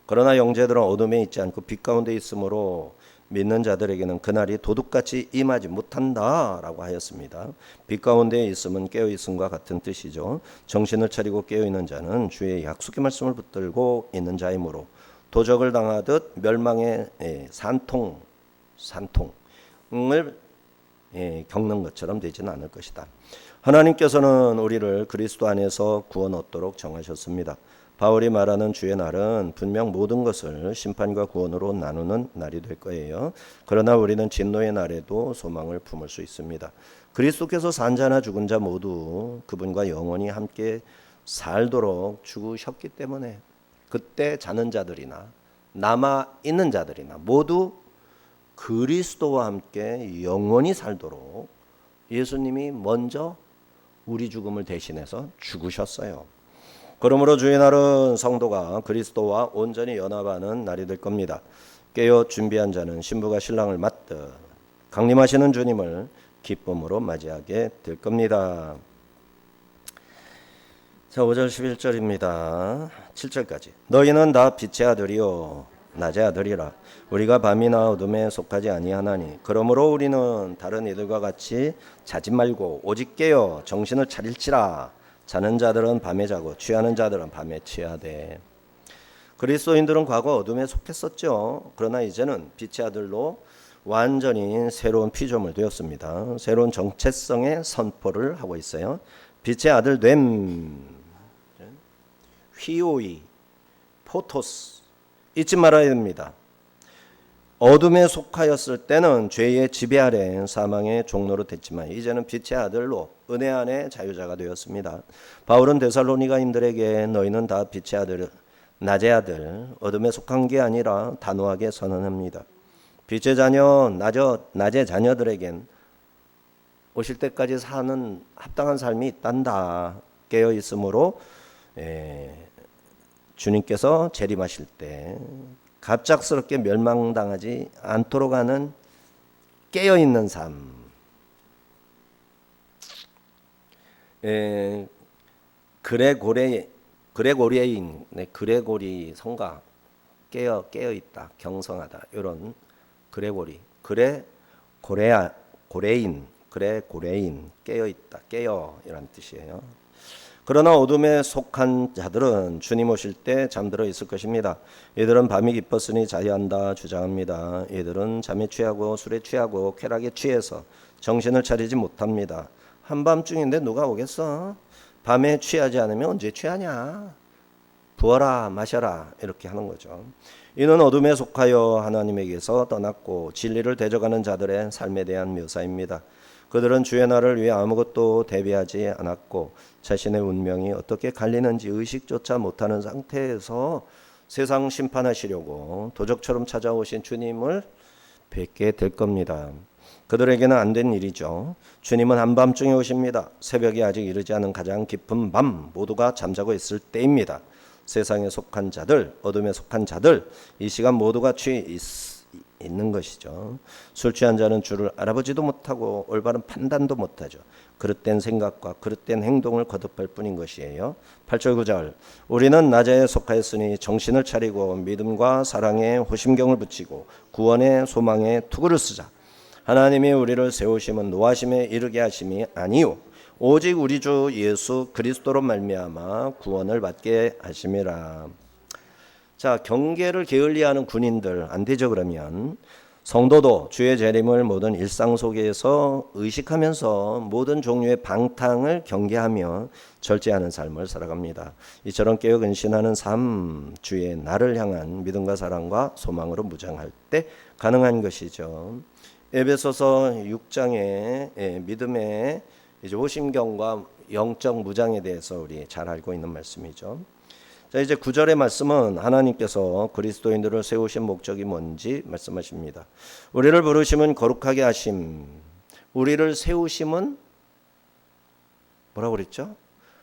그러나 형제들은 어둠에 있지 않고 빛 가운데 있으므로 믿는 자들에게는 그날이 도둑같이 임하지 못한다라고 하였습니다. 빛 가운데 있음은 깨어 있음과 같은 뜻이죠. 정신을 차리고 깨어 있는 자는 주의 약속의 말씀을 붙들고 있는 자이므로 도적을 당하듯 멸망의 산통을 겪는 것처럼 되지는 않을 것이다. 하나님께서는 우리를 그리스도 안에서 구원 얻도록 정하셨습니다. 바울이 말하는 주의 날은 분명 모든 것을 심판과 구원으로 나누는 날이 될 거예요. 그러나 우리는 진노의 날에도 소망을 품을 수 있습니다. 그리스도께서 산 자나 죽은 자 모두 그분과 영원히 함께 살도록 죽으셨기 때문에 그때 자는 자들이나 남아 있는 자들이나 모두 그리스도와 함께 영원히 살도록 예수님이 먼저 우리 죽음을 대신해서 죽으셨어요. 그러므로 주의 날은 성도가 그리스도와 온전히 연합하는 날이 될 겁니다. 깨어 준비한 자는 신부가 신랑을 맞듯 강림하시는 주님을 기쁨으로 맞이하게 될 겁니다. 자, 5절 11절입니다. 7절까지. 너희는 다 빛의 아들이요 낮의 아들이라. 우리가 밤이나 어둠에 속하지 아니하나니 그러므로 우리는 다른 이들과 같이 자지 말고 오직 깨어 정신을 차릴지라. 자는 자들은 밤에 자고 취하는 자들은 밤에 취하되. 그리스도인들은 과거 어둠에 속했었죠. 그러나 이제는 빛의 아들로 완전히 새로운 피조물 되었습니다. 새로운 정체성의 선포를 하고 있어요. 빛의 아들 됨, 휘오이, 포토스 잊지 말아야 됩니다. 어둠에 속하였을 때는 죄의 지배 아래 사망의 종로로 됐지만 이제는 빛의 아들로 은혜 안에 자유자가 되었습니다. 바울은 데살로니가인들에게 너희는 다 빛의 아들, 낮의 아들, 어둠에 속한 게 아니라 단호하게 선언합니다. 빛의 자녀, 낮의 자녀들에겐 오실 때까지 사는 합당한 삶이 있단다. 깨어 있으므로 주님께서 재림하실 때 갑작스럽게 멸망당하지 않도록 하는 깨어 있는 삶. 그레고리인, 그레고리 성가 깨어 있다, 경성하다, 이런 고레인 깨어 있다, 깨어 이란 뜻이에요. 그러나 어둠에 속한 자들은 주님 오실 때 잠들어 있을 것입니다. 이들은 밤이 깊었으니 자야한다 주장합니다. 이들은 잠에 취하고 술에 취하고 쾌락에 취해서 정신을 차리지 못합니다. 한밤중인데 누가 오겠어? 밤에 취하지 않으면 언제 취하냐? 부어라 마셔라 이렇게 하는 거죠. 이는 어둠에 속하여 하나님에게서 떠났고 진리를 대적하는 자들의 삶에 대한 묘사입니다. 그들은 주의 날을 위해 아무것도 대비하지 않았고 자신의 운명이 어떻게 갈리는지 의식조차 못하는 상태에서 세상 심판하시려고 도적처럼 찾아오신 주님을 뵙게 될 겁니다. 그들에게는 안 된 일이죠. 주님은 한밤중에 오십니다. 새벽이 아직 이르지 않은 가장 깊은 밤, 모두가 잠자고 있을 때입니다. 세상에 속한 자들, 어둠에 속한 자들, 이 시간 모두가 취해 있는 것이죠. 술 취한 자는 주를 알아보지도 못하고 올바른 판단도 못하죠. 그릇된 생각과 그릇된 행동을 거듭할 뿐인 것이에요. 8절 9절 우리는 낮에 속하였으니 정신을 차리고 믿음과 사랑에 호심경을 붙이고 구원의 소망에 투구를 쓰자. 하나님이 우리를 세우심은 노하심에 이르게 하심이 아니요 오직 우리 주 예수 그리스도로 말미암아 구원을 받게 하심이라. 자, 경계를 게을리하는 군인들 안 되죠. 그러면 성도도 주의 재림을 모든 일상 속에서 의식하면서 모든 종류의 방탕을 경계하며 절제하는 삶을 살아갑니다. 이처럼 깨어 근신하는 삶, 주의 나를 향한 믿음과 사랑과 소망으로 무장할 때 가능한 것이죠. 에베소서 6장의 믿음의 이제 호심경과 영적 무장에 대해서 우리 잘 알고 있는 말씀이죠. 자, 이제 9절의 말씀은 하나님께서 그리스도인들을 세우신 목적이 뭔지 말씀하십니다. 우리를 부르심은 거룩하게 하심. 우리를 세우심은 뭐라고 그랬죠?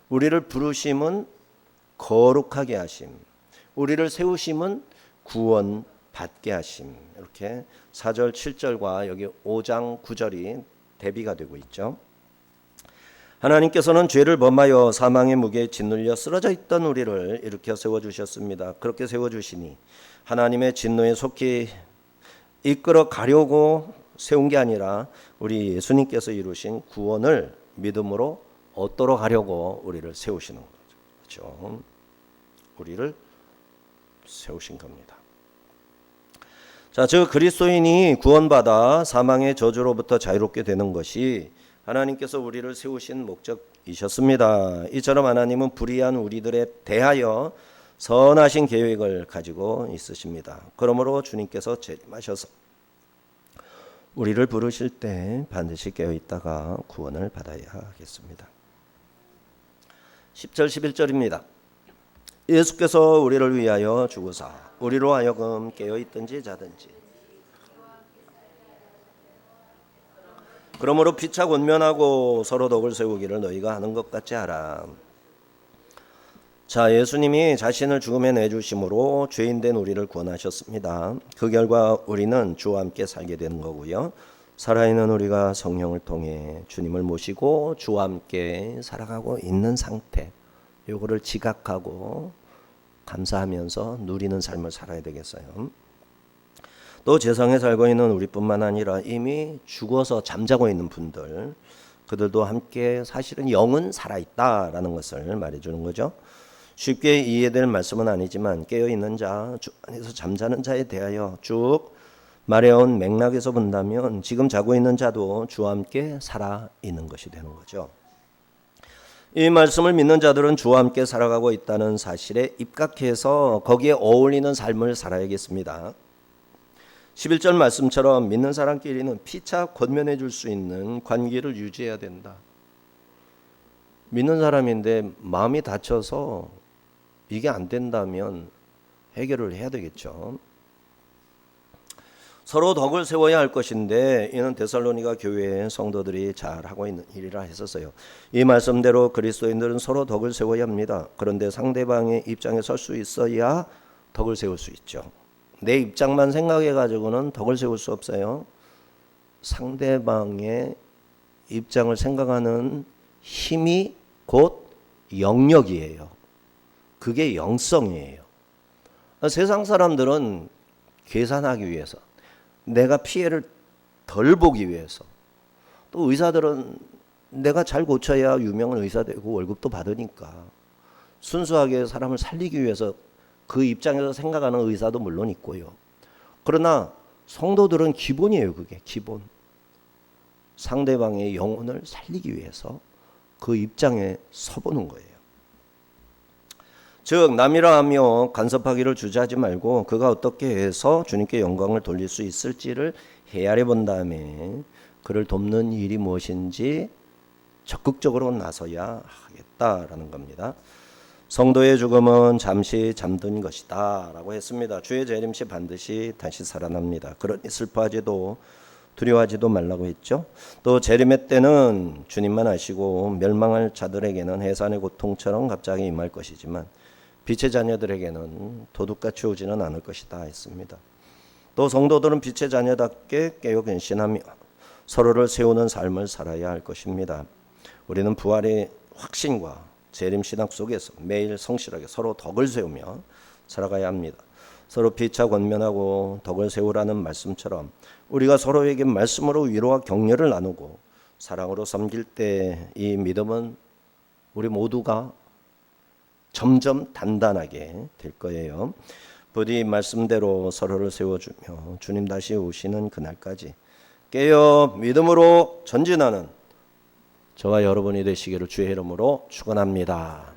우리를 부르심은 거룩하게 하심. 우리를 세우심은 구원 받게 하심. 이렇게 4절 7절과 여기 5장 9절이 대비가 되고 있죠. 하나님께서는 죄를 범하여 사망의 무게에 짓눌려 쓰러져 있던 우리를 일으켜 세워주셨습니다. 그렇게 세워주시니 하나님의 진노에 속히 이끌어 가려고 세운 게 아니라 우리 예수님께서 이루신 구원을 믿음으로 얻도록 하려고 우리를 세우시는 거죠. 그렇죠? 우리를 세우신 겁니다. 자, 즉 그리스도인이 구원받아 사망의 저주로부터 자유롭게 되는 것이 하나님께서 우리를 세우신 목적이셨습니다. 이처럼 하나님은 불의한 우리들에 대하여 선하신 계획을 가지고 있으십니다. 그러므로 주님께서 재림하셔서 우리를 부르실 때 반드시 깨어 있다가 구원을 받아야 하겠습니다. 10절 11절입니다. 예수께서 우리를 위하여 죽으사 우리로 하여금 깨어 있든지 자든지 그러므로 피차 권면하고 서로 덕을 세우기를 너희가 하는 것 같이 하라. 자, 예수님이 자신을 죽음에 내주심으로 죄인된 우리를 구원하셨습니다. 그 결과 우리는 주와 함께 살게 되는 거고요. 살아있는 우리가 성령을 통해 주님을 모시고 주와 함께 살아가고 있는 상태, 요거를 지각하고 감사하면서 누리는 삶을 살아야 되겠어요. 또 세상에 살고 있는 우리뿐만 아니라 이미 죽어서 잠자고 있는 분들, 그들도 함께 사실은 영은 살아있다라는 것을 말해주는 거죠. 쉽게 이해될 말씀은 아니지만 깨어있는 자, 주 안에서 잠자는 자에 대하여 쭉 말해온 맥락에서 본다면 지금 자고 있는 자도 주와 함께 살아있는 것이 되는 거죠. 이 말씀을 믿는 자들은 주와 함께 살아가고 있다는 사실에 입각해서 거기에 어울리는 삶을 살아야겠습니다. 11절 말씀처럼 믿는 사람끼리는 피차 권면해 줄 수 있는 관계를 유지해야 된다. 믿는 사람인데 마음이 다쳐서 이게 안 된다면 해결을 해야 되겠죠. 서로 덕을 세워야 할 것인데 이는 데살로니가 교회의 성도들이 잘 하고 있는 일이라 했었어요. 이 말씀대로 그리스도인들은 서로 덕을 세워야 합니다. 그런데 상대방의 입장에 설 수 있어야 덕을 세울 수 있죠. 내 입장만 생각해 가지고는 덕을 세울 수 없어요. 상대방의 입장을 생각하는 힘이 곧 영역이에요. 그게 영성이에요. 세상 사람들은 계산하기 위해서, 내가 피해를 덜 보기 위해서, 또 의사들은 내가 잘 고쳐야 유명한 의사 되고 월급도 받으니까 순수하게 사람을 살리기 위해서 그 입장에서 생각하는 의사도 물론 있고요. 그러나 성도들은 기본이에요. 그게 기본. 상대방의 영혼을 살리기 위해서 그 입장에 서보는 거예요. 즉 남이라 하며 간섭하기를 주저하지 말고 그가 어떻게 해서 주님께 영광을 돌릴 수 있을지를 헤아려 본 다음에 그를 돕는 일이 무엇인지 적극적으로 나서야 하겠다라는 겁니다. 성도의 죽음은 잠시 잠든 것이다 라고 했습니다. 주의 재림시 반드시 다시 살아납니다. 그러니 슬퍼하지도 두려워하지도 말라고 했죠. 또 재림의 때는 주님만 아시고 멸망할 자들에게는 해산의 고통처럼 갑자기 임할 것이지만 빛의 자녀들에게는 도둑같이 오지는 않을 것이다 했습니다. 또 성도들은 빛의 자녀답게 깨어 근신하며 서로를 세우는 삶을 살아야 할 것입니다. 우리는 부활의 확신과 재림신학 속에서 매일 성실하게 서로 덕을 세우며 살아가야 합니다. 서로 피차 권면하고 덕을 세우라는 말씀처럼 우리가 서로에게 말씀으로 위로와 격려를 나누고 사랑으로 섬길 때 이 믿음은 우리 모두가 점점 단단하게 될 거예요. 부디 말씀대로 서로를 세워주며 주님 다시 오시는 그날까지 깨어 믿음으로 전진하는 저와 여러분이 되시기를 주의 이름으로 축원합니다.